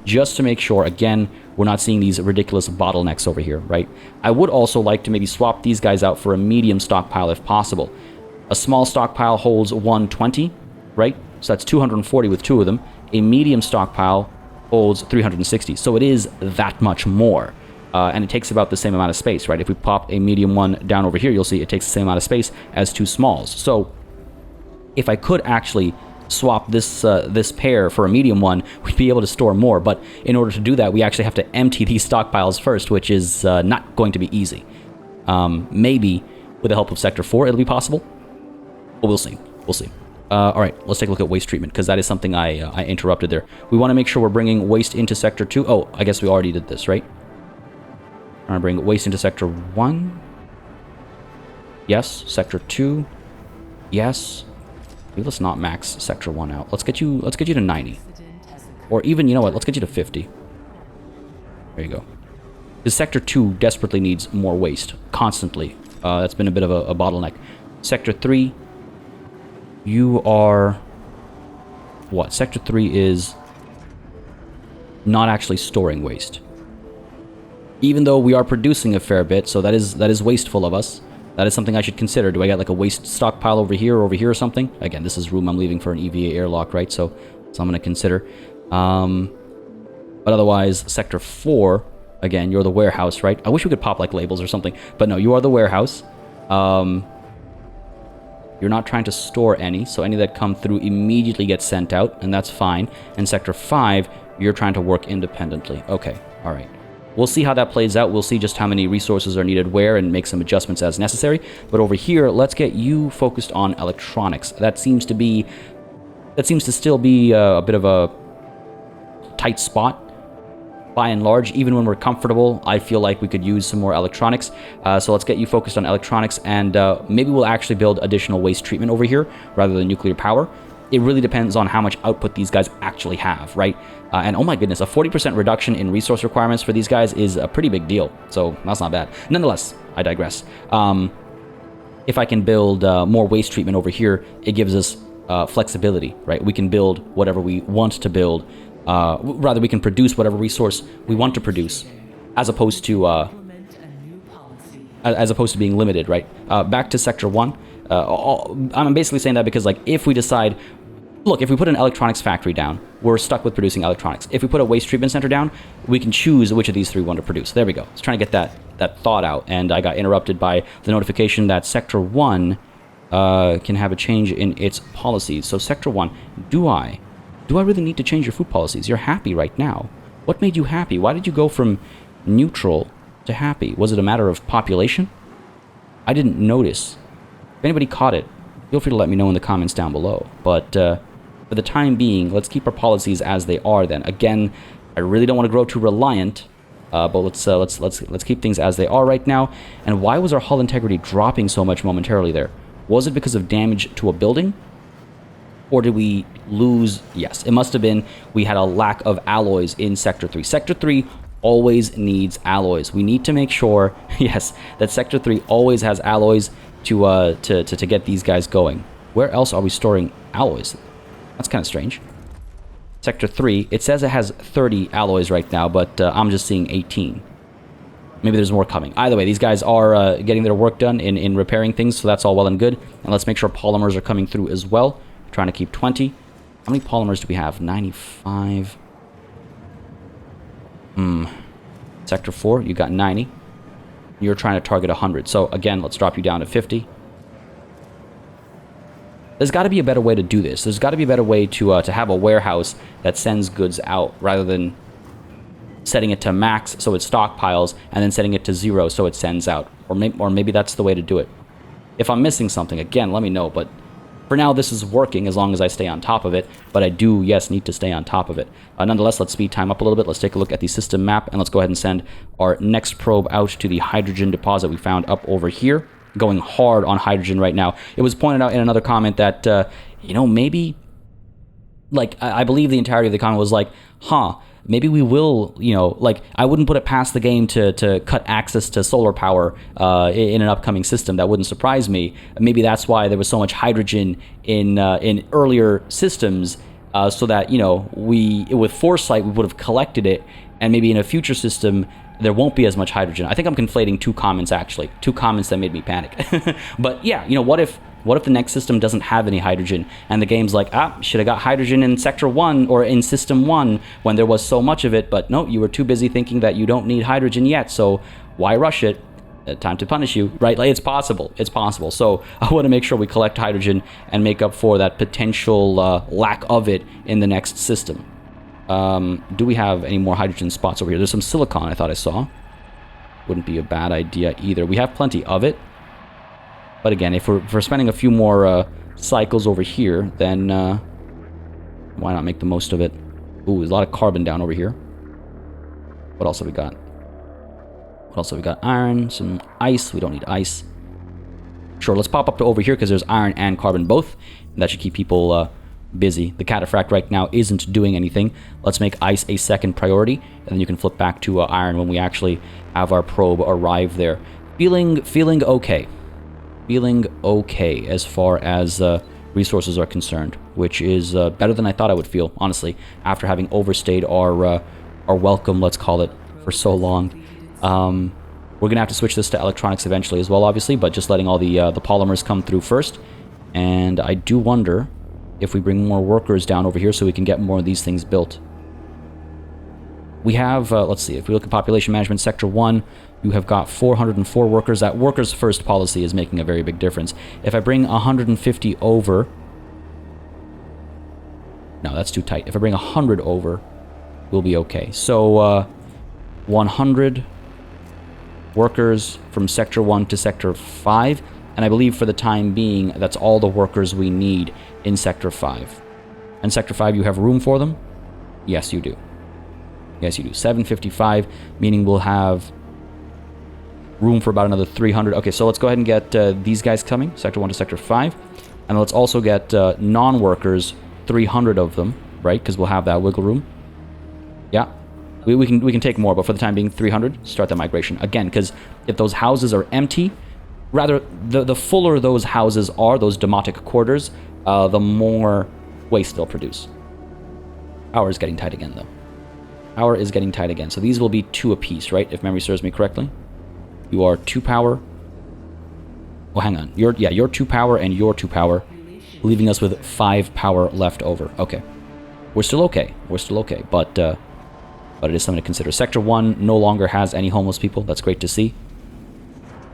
Just to make sure, again, we're not seeing these ridiculous bottlenecks over here, right? I would also like to maybe swap these guys out for a medium stockpile if possible. A small stockpile holds 120, right? So that's 240 with 2 of them. A medium stockpile holds 360. So it is that much more. And it takes about the same amount of space, right? If we pop a medium one down over here, you'll see it takes the same amount of space as 2 smalls. So if I could actually swap this this pair for a medium one, we'd be able to store more. But in order to do that, we actually have to empty these stockpiles first, which is not going to be easy. Maybe with the help of Sector 4, it'll be possible. But we'll see. We'll see. All right, let's take a look at waste treatment, because that is something I interrupted there. We want to make sure we're bringing waste into Sector 2. Oh, I guess we already did this, right? I'm going to bring waste into Sector 1. Yes. Sector 2. Yes. Maybe let's not max Sector 1 out. Let's get you to 90. Or even, you know what, let's get you to 50. There you go. Because Sector 2 desperately needs more waste. Constantly. That's been a bit of a bottleneck. Sector 3, you are... What? Sector 3 is not actually storing waste. Even though we are producing a fair bit, so that is wasteful of us. That is something I should consider. Do I get like a waste stockpile over here or something? Again, this is room I'm leaving for an EVA airlock, right? So I'm going to consider. But otherwise, Sector 4, again, you're the warehouse, right? I wish we could pop like labels or something. But no, you are the warehouse. You're not trying to store any, so any that come through immediately get sent out, and that's fine. And Sector 5, you're trying to work independently. Okay, all right. We'll see how that plays out. We'll see just how many resources are needed where and make some adjustments as necessary. But over here, let's get you focused on electronics. That seems to still be a bit of a tight spot. By and large, even when we're comfortable, I feel like we could use some more electronics. So let's get you focused on electronics, and maybe we'll actually build additional waste treatment over here rather than nuclear power. It really depends on how much output these guys actually have, right? And oh my goodness, a 40% reduction in resource requirements for these guys is a pretty big deal. So that's not bad. Nonetheless, I digress. If I can build more waste treatment over here, it gives us flexibility, right? We can build whatever we want to build. Rather, we can produce whatever resource we want to produce, as opposed to being limited, right? Back to Sector 1. I'm basically saying that because, like, if we decide... Look, if we put an electronics factory down, we're stuck with producing electronics. If we put a waste treatment center down, we can choose which of these 3 we want to produce. There we go. I was trying to get that thought out, and I got interrupted by the notification that Sector 1 can have a change in its policies. So Sector 1, do I really need to change your food policies? You're happy right now. What made you happy? Why did you go from neutral to happy? Was it a matter of population? I didn't notice. If anybody caught it, feel free to let me know in the comments down below. But for the time being, let's keep our policies as they are then. Again, I really don't want to grow too reliant, but let's keep things as they are right now. And why was our hull integrity dropping so much momentarily there? Was it because of damage to a building? Or did we lose? Yes, it must have been we had a lack of alloys in Sector 3. Sector 3 always needs alloys. We need to make sure, yes, that Sector 3 always has alloys to get these guys going. Where else are we storing alloys? That's kind of strange. Sector 3, it says it has 30 alloys right now, but I'm just seeing 18. Maybe there's more coming. Either way, these guys are getting their work done in repairing things, so that's all well and good. And let's make sure polymers are coming through as well. Trying to keep 20. How many polymers do we have? 95. Sector 4, you got 90. You're trying to target 100. So again, let's drop you down to 50. There's got to be a better way to do this. There's got to be a better way to have a warehouse that sends goods out rather than setting it to max so it stockpiles and then setting it to 0 so it sends out. Or maybe that's the way to do it. If I'm missing something, again, let me know. But for now, this is working as long as I stay on top of it. But I do, yes, need to stay on top of it. Nonetheless, let's speed time up a little bit. Let's take a look at the system map. And let's go ahead and send our next probe out to the hydrogen deposit we found up over here. Going hard on hydrogen right now. It was pointed out in another comment that, maybe... Like, I believe the entirety of the comment was like, maybe we will, I wouldn't put it past the game to cut access to solar power in an upcoming system. That wouldn't surprise me. Maybe that's why there was so much hydrogen in earlier systems, so that, with foresight, we would have collected it, and maybe in a future system, there won't be as much hydrogen. I think I'm conflating two comments, actually. Two comments that made me panic. But yeah, what if the next system doesn't have any hydrogen, and the game's like, should have got hydrogen in Sector 1 or in System 1 when there was so much of it, but no, you were too busy thinking that you don't need hydrogen yet, so why rush it? Time to punish you, right? Like, it's possible. It's possible. So I want to make sure we collect hydrogen and make up for that potential lack of it in the next system. Do we have any more hydrogen spots over here? There's some silicon I thought I saw. Wouldn't be a bad idea either. We have plenty of it. But again, if we're spending a few more cycles over here, then why not make the most of it? Ooh, there's a lot of carbon down over here. What else have we got? What else have we got? Iron, some ice. We don't need ice. Sure, let's pop up to over here because there's iron and carbon both. And that should keep people busy. The cataphract right now isn't doing anything. Let's make ice a second priority, and then you can flip back to iron when we actually have our probe arrive there. Feeling okay. Feeling okay as far as resources are concerned, which is better than I thought I would feel, honestly, after having overstayed our welcome, let's call it, for so long. We're gonna have to switch this to electronics eventually as well, obviously, but just letting all the polymers come through first. And I do wonder if we bring more workers down over here so we can get more of these things built. We have, let's see, if we look at population management, Sector 1, you have got 404 workers. That workers first policy is making a very big difference. If I bring 150 over... No, that's too tight. If I bring 100 over, we'll be okay. So, 100 workers from Sector 1 to Sector 5. And I believe for the time being, that's all the workers we need in Sector 5. And Sector 5, you have room for them? Yes, you do. Yes, you do. 755, meaning we'll have room for about another 300. Okay, so let's go ahead and get these guys coming, Sector 1 to Sector 5. And let's also get non-workers, 300 of them, right? Because we'll have that wiggle room. Yeah, we can take more, but for the time being, 300. Start the migration. Again, because if those houses are empty, rather, the fuller those houses are, those demotic quarters, the more waste they'll produce. Power is getting tight again, though. Power is getting tight again. So these will be 2 apiece, right? If memory serves me correctly. You are 2 power. Oh, hang on. You're 2 power and you're 2 power, leaving us with 5 power left over. Okay. We're still okay. We're still okay. But it is something to consider. Sector 1 no longer has any homeless people. That's great to see.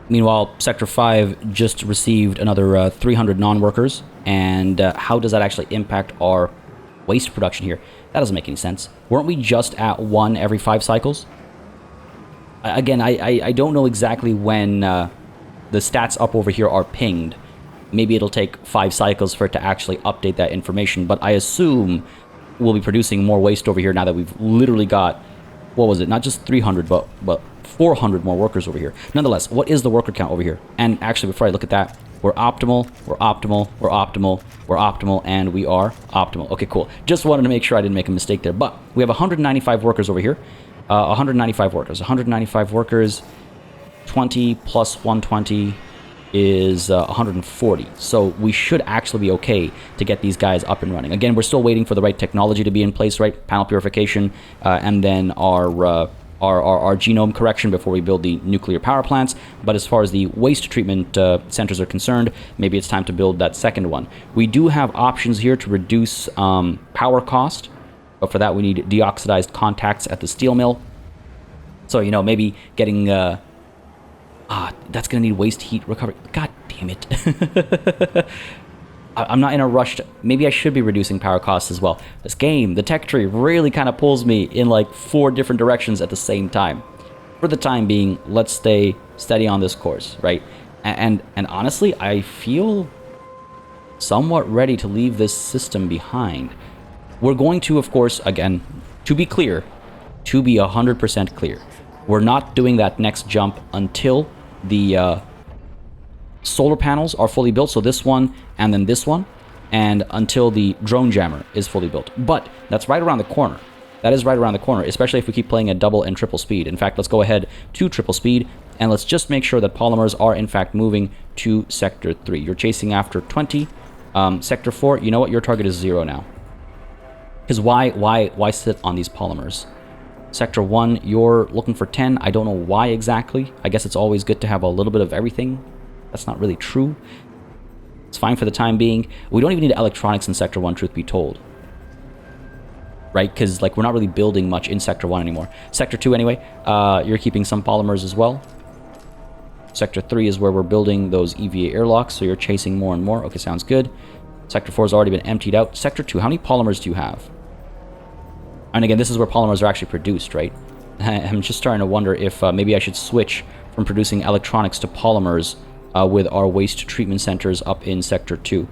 Meanwhile, Sector 5 just received another 300 non-workers. And how does that actually impact our waste production here? That doesn't make any sense. Weren't we just at 1 every 5 cycles? Again, I don't know exactly when the stats up over here are pinged. Maybe it'll take 5 cycles for it to actually update that information. But I assume we'll be producing more waste over here now that we've literally got, what was it? Not just 300, but 400 more workers over here. Nonetheless, what is the worker count over here? And actually, before I look at that, we're optimal, we're optimal, we're optimal, we're optimal, and we are optimal. Okay, cool. Just wanted to make sure I didn't make a mistake there. But we have 195 workers over here. 195 workers. 195 workers. 20 plus 120 is 140. So we should actually be okay to get these guys up and running. Again, we're still waiting for the right technology to be in place, right? Panel purification, and then our genome correction before we build the nuclear power plants. But as far as the waste treatment centers are concerned, maybe it's time to build that second one. We do have options here to reduce power cost, but for that we need deoxidized contacts at the steel mill. So, you know, maybe getting... that's going to need waste heat recovery. God damn it. I'm not in a rush to... Maybe I should be reducing power costs as well. This game, the tech tree, really kind of pulls me in like 4 different directions at the same time. For the time being, let's stay steady on this course, right? And honestly, I feel somewhat ready to leave this system behind. We're going to, of course, again, to be clear, to be 100% clear, we're not doing that next jump until the solar panels are fully built. So this one and then this one, and until the drone jammer is fully built. But that's right around the corner. That is right around the corner, especially if we keep playing at double and triple speed. In fact, let's go ahead to triple speed, and let's just make sure that polymers are in fact moving to Sector 3. You're chasing after 20. Sector 4, you know what? Your target is 0 now. Because why sit on these polymers? Sector 1, you're looking for 10. I don't know why exactly. I guess it's always good to have a little bit of everything. That's not really true. It's fine for the time being. We don't even need electronics in Sector 1, truth be told. Right? Because like we're not really building much in Sector 1 anymore. Sector 2 anyway, you're keeping some polymers as well. Sector 3 is where we're building those EVA airlocks, so you're chasing more and more. Okay, sounds good. Sector 4 has already been emptied out. Sector 2, how many polymers do you have? And again, this is where polymers are actually produced, right? I'm just starting to wonder if maybe I should switch from producing electronics to polymers with our waste treatment centers up in Sector 2.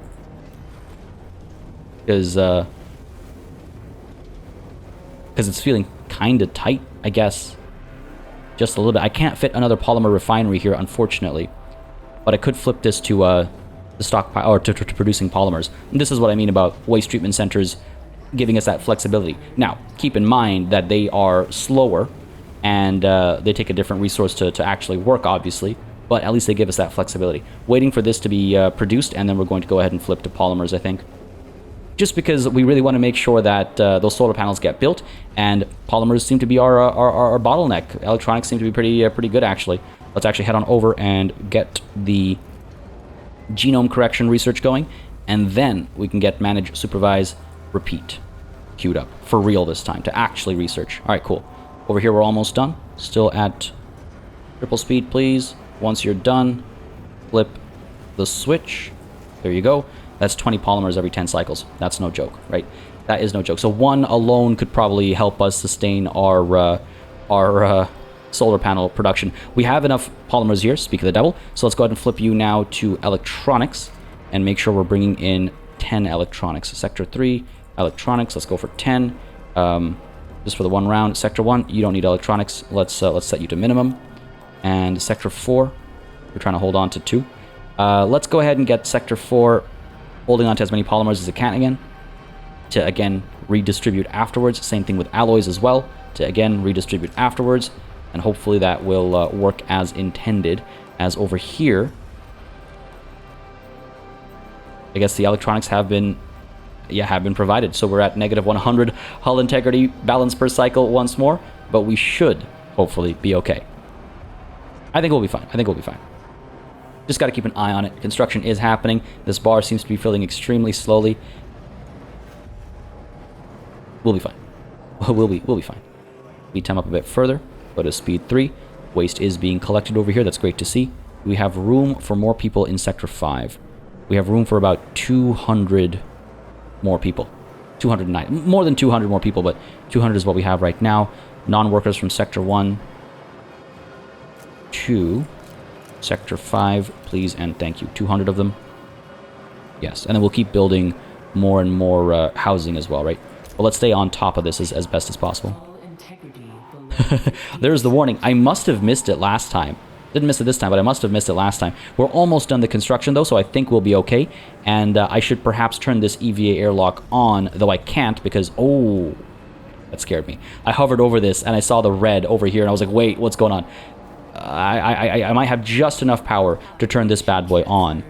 Because it's feeling kind of tight, I guess. Just a little bit. I can't fit another polymer refinery here, unfortunately. But I could flip this to the stockpile, or to producing polymers. And this is what I mean about waste treatment centers giving us that flexibility. Now, keep in mind that they are slower, and they take a different resource to actually work, obviously. But at least they give us that flexibility. Waiting for this to be produced, and then we're going to go ahead and flip to polymers, I think. Just because we really want to make sure that those solar panels get built, and polymers seem to be our bottleneck. Electronics seem to be pretty good, actually. Let's actually head on over and get the genome correction research going, and then we can get manage, supervise, repeat queued up for real this time to actually research. All right, cool. Over here, we're almost done. Still at triple speed, please. Once you're done, flip the switch. There you go. That's 20 polymers every 10 cycles. That's no joke, right? That is no joke. So one alone could probably help us sustain our solar panel production. We have enough polymers here, speak of the devil. So let's go ahead and flip you now to electronics and make sure we're bringing in 10 electronics. Sector 3, electronics. Let's go for 10. Just for the one round. Sector 1, you don't need electronics. Let's set you to minimum. And Sector 4, we're trying to hold on to 2. Let's go ahead and get Sector 4 holding on to as many polymers as it can again, to again redistribute afterwards. Same thing with alloys as well, to again redistribute afterwards, and hopefully that will work as intended. As over here, I guess the electronics have been provided, so we're at negative 100 hull integrity balance per cycle once more, but we should hopefully be okay. I think we'll be fine. Just got to keep an eye on it. Construction is happening. This bar seems to be filling extremely slowly. We'll be fine. We'll be fine. Speed time up a bit further. Go to speed 3. Waste is being collected over here. That's great to see. We have room for more people in Sector 5. We have room for about 200 more people. 209. More than 200 more people, but 200 is what we have right now. Non-workers from Sector 1 to Sector 5, please and thank you. 200 of them. Yes, and then we'll keep building more and more housing as well, right? But let's stay on top of this as best as possible. There's the warning. I must have missed it last time. Didn't miss it this time, but I must have missed it last time. We're almost done the construction, though, so I think we'll be okay. And I should perhaps turn this EVA airlock on, though I can't because... Oh, that scared me. I hovered over this, and I saw the red over here, and I was like, wait, what's going on? I might have just enough power to turn this bad boy on.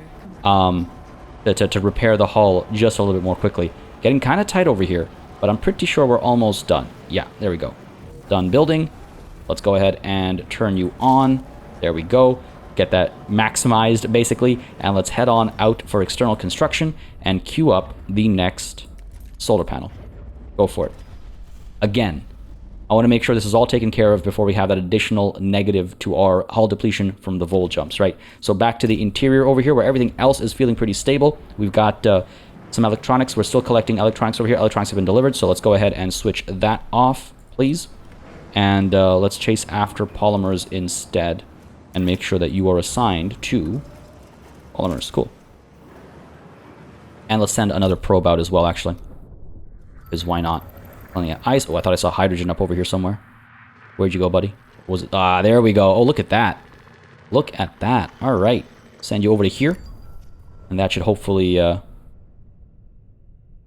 To repair the hull just a little bit more quickly. Getting kind of tight over here, but I'm pretty sure we're almost done. Yeah, there we go. Done building. Let's go ahead and turn you on. There we go. Get that maximized, basically. And let's head on out for external construction and queue up the next solar panel. Go for it. Again, I want to make sure this is all taken care of before we have that additional negative to our hull depletion from the vol jumps, right? So back to the interior over here where everything else is feeling pretty stable. We've got some electronics. We're still collecting electronics over here. Electronics have been delivered, so let's go ahead and switch that off, please. And let's chase after polymers instead and make sure that you are assigned to polymers. Cool. And let's send another probe out as well, actually. Because why not? Only ice. Oh, I thought I saw hydrogen up over here somewhere. Where'd you go, buddy? Was it? Ah, there we go. Oh, look at that. Look at that. All right. Send you over to here. And that should hopefully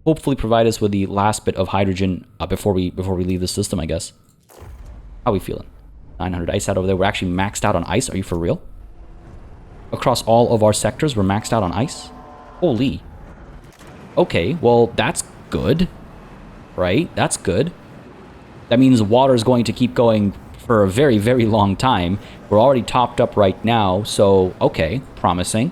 provide us with the last bit of hydrogen before we leave the system, I guess. How are we feeling? 900 ice out over there. We're actually maxed out on ice. Are you for real? Across all of our sectors, we're maxed out on ice? Holy. Okay, well, that's good. Right? That's good. That means water is going to keep going for a very, very long time. We're already topped up right now, so, okay, promising.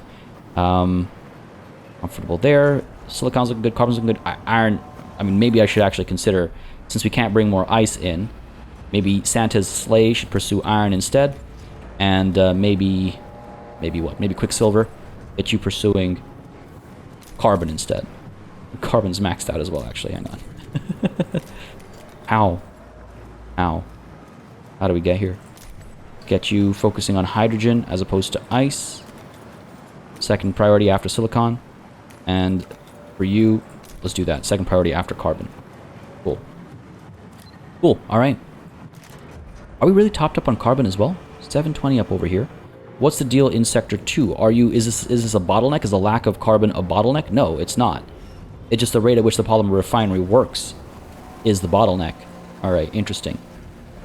Comfortable there. Silicon's looking good, carbon's looking good. Iron, I mean, maybe I should actually consider, since we can't bring more ice in, maybe Santa's sleigh should pursue iron instead. And maybe what? Maybe Quicksilver, get you pursuing carbon instead. Carbon's maxed out as well, actually. Hang on. Ow. Ow. How do we get here? Get you focusing on hydrogen as opposed to ice. Second priority after silicon. And for you, let's do that. Second priority after carbon. Cool. Cool. All right. Are we really topped up on carbon as well? 720 up over here. What's the deal in Sector 2? Is this a bottleneck? Is the lack of carbon a bottleneck? No, it's not. It's just the rate at which the polymer refinery works is the bottleneck. All right, interesting.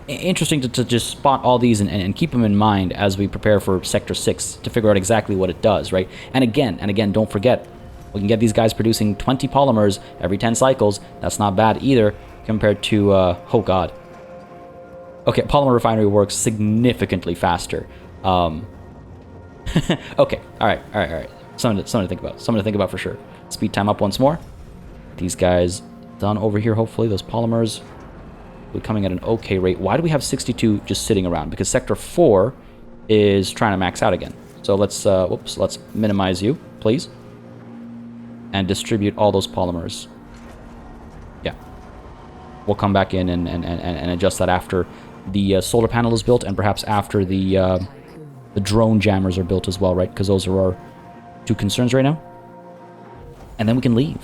Interesting to just spot all these and keep them in mind as we prepare for Sector 6 to figure out exactly what it does, right? And again, don't forget, we can get these guys producing 20 polymers every 10 cycles. That's not bad either compared to, oh god. Okay, polymer refinery works significantly faster. Okay, all right. Something to think about. Something to think about for sure. Speed time up once more. These guys done over here, hopefully. Those polymers are coming at an okay rate. Why do we have 62 just sitting around? Because Sector 4 is trying to max out again. So let's, let's minimize you, please. And distribute all those polymers. Yeah. We'll come back in and adjust that after the solar panel is built and perhaps after the drone jammers are built as well, right? Because those are our two concerns right now. And then we can leave.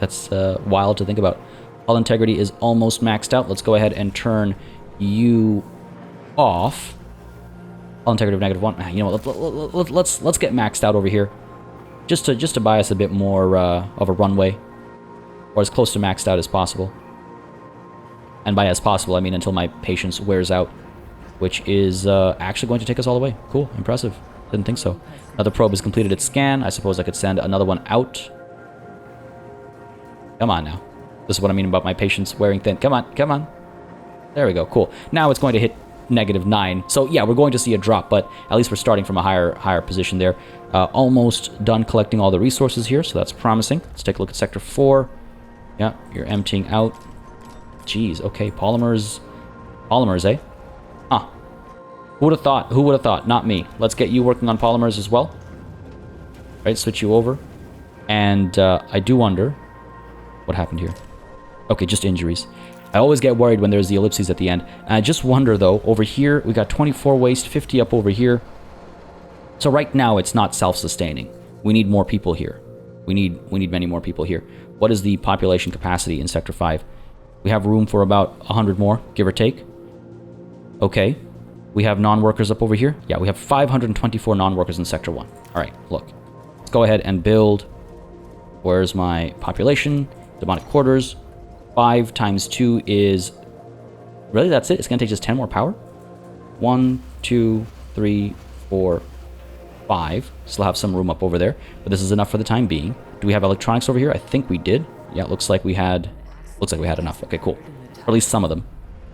That's wild to think about. Hull integrity is almost maxed out. Let's go ahead and turn you off. Hull integrity of -1. You know what? Let's get maxed out over here, just to buy us a bit more of a runway, or as close to maxed out as possible. And by as possible, I mean until my patience wears out, which is actually going to take us all the way. Cool, impressive. Didn't think so. Another probe has completed its scan. I suppose I could send another one out. Come on now. This is what I mean about my patience wearing thin. Come on. There we go. Cool. Now it's going to hit -9. So yeah, we're going to see a drop, but at least we're starting from a higher position there. Almost done collecting all the resources here, so that's promising. Let's take a look at Sector 4. Yeah, you're emptying out. Jeez, okay. Polymers, eh? Huh. Who would have thought? Who would have thought? Not me. Let's get you working on polymers as well. Right, switch you over. And I do wonder what happened here. Okay, just injuries. I always get worried when there's the ellipses at the end. And I just wonder, though, over here, we got 24 waste, 50 up over here. So right now, it's not self-sustaining. We need more people here. We need many more people here. What is the population capacity in Sector 5? We have room for about 100 more, give or take. Okay. We have non-workers up over here. Yeah, we have 524 non-workers in Sector 1. All right, look. Let's go ahead and build. Where's my population? Demonic quarters. 5 times 2 is... Really, that's it? It's going to take just 10 more power? 1, 2, 3, 4, 5. Still have some room up over there, but this is enough for the time being. Do we have electronics over here? I think we did. Yeah, it looks like we had enough. Okay, cool. Or at least some of them.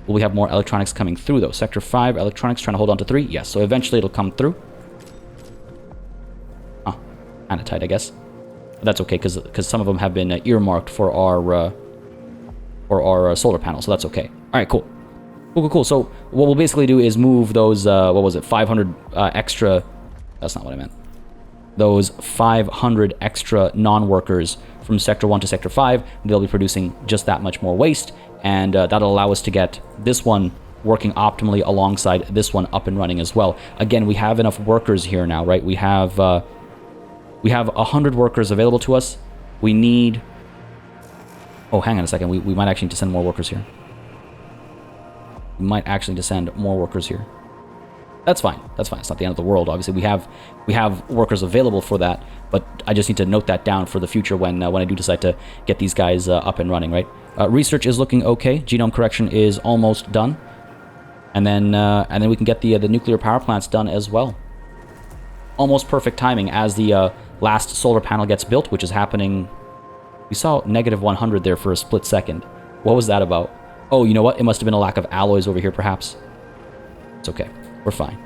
Will we have more electronics coming through, though? Sector 5, electronics trying to hold on to 3? Yes, so eventually it'll come through. Huh. Kind of tight, I guess. But that's okay, because some of them have been earmarked for our solar panel, so that's okay. All right, cool. Cool. So what we'll basically do is move those, 500 extra... That's not what I meant. Those 500 extra non-workers from Sector 1 to Sector 5, they'll be producing just that much more waste, and that'll allow us to get this one working optimally alongside this one up and running as well. Again, we have enough workers here now, right? We have 100 workers available to us. We need... Oh, hang on a second. We might actually need to send more workers here. We might actually need to send more workers here. That's fine. That's fine. It's not the end of the world. Obviously, we have workers available for that, but I just need to note that down for the future when I do decide to get these guys up and running, right? Research is looking okay. Genome correction is almost done. And then we can get the nuclear power plants done as well. Almost perfect timing as the last solar panel gets built, which is happening... We saw negative 100 there for a split second. What was that about? Oh, you know what? It must have been a lack of alloys over here, perhaps. It's okay. We're fine.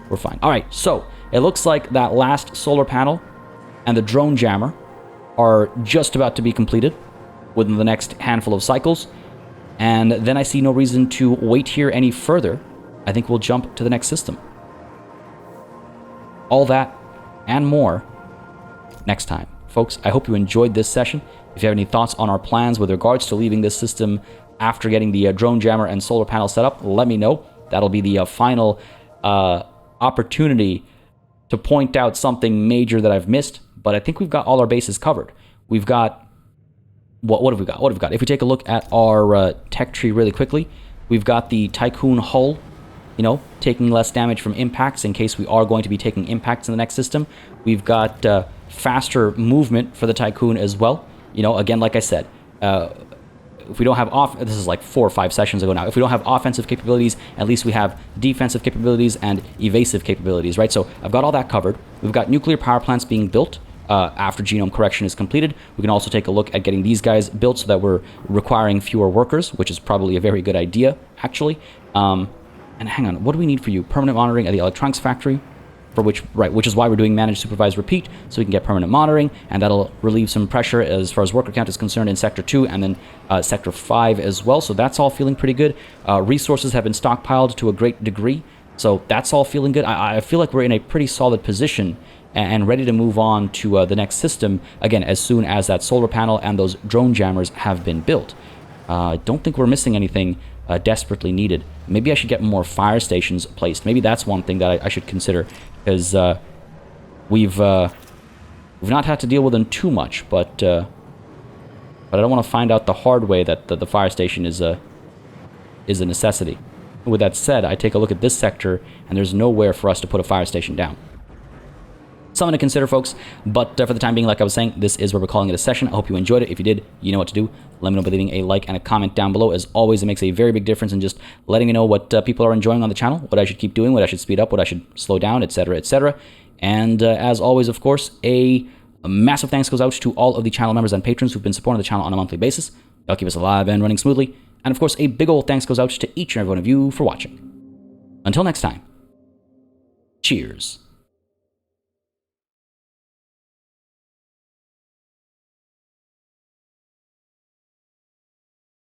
We're fine. All right, so it looks like that last solar panel and the drone jammer are just about to be completed within the next handful of cycles. And then I see no reason to wait here any further. I think we'll jump to the next system. All that and more next time. Folks, I hope you enjoyed this session. If you have any thoughts on our plans with regards to leaving this system after getting the drone jammer and solar panel set up, let me know. That'll be the final opportunity to point out something major that I've missed. But I think we've got all our bases covered. We've got... What have we got? What have we got? If we take a look at our tech tree really quickly, we've got the Tiqqun hull, you know, taking less damage from impacts in case we are going to be taking impacts in the next system. We've got faster movement for the Tiqqun as well. You know, again, like I said, if we don't have this is like 4 or 5 sessions ago now. If we don't have offensive capabilities, at least we have defensive capabilities and evasive capabilities, right? So I've got all that covered. We've got nuclear power plants being built after genome correction is completed. We can also take a look at getting these guys built so that we're requiring fewer workers, which is probably a very good idea, actually. And hang on, what do we need for you? Permanent monitoring at the electronics factory, for which is why we're doing manage, supervise, repeat, so we can get permanent monitoring, and that'll relieve some pressure as far as worker count is concerned in Sector 2 and then Sector 5 as well. So that's all feeling pretty good. Resources have been stockpiled to a great degree, so that's all feeling good. I feel like we're in a pretty solid position and ready to move on to the next system, again, as soon as that solar panel and those drone jammers have been built. I don't think we're missing anything desperately needed. Maybe I should get more fire stations placed. Maybe that's one thing that I should consider, because we've not had to deal with them too much, but I don't want to find out the hard way that the fire station is a necessity. With that said, I take a look at this sector, and there's nowhere for us to put a fire station down. Something to consider, folks, but for the time being, like I was saying, this is where we're calling it a session. I hope you enjoyed it. If you did, you know what to do. Let me know by leaving a like and a comment down below. As always, it makes a very big difference in just letting me know what people are enjoying on the channel, what I should keep doing, what I should speed up, what I should slow down, etc., etc. And as always, of course, a massive thanks goes out to all of the channel members and patrons who've been supporting the channel on a monthly basis. They'll keep us alive and running smoothly. And of course, a big old thanks goes out to each and every one of you for watching. Until next time, cheers.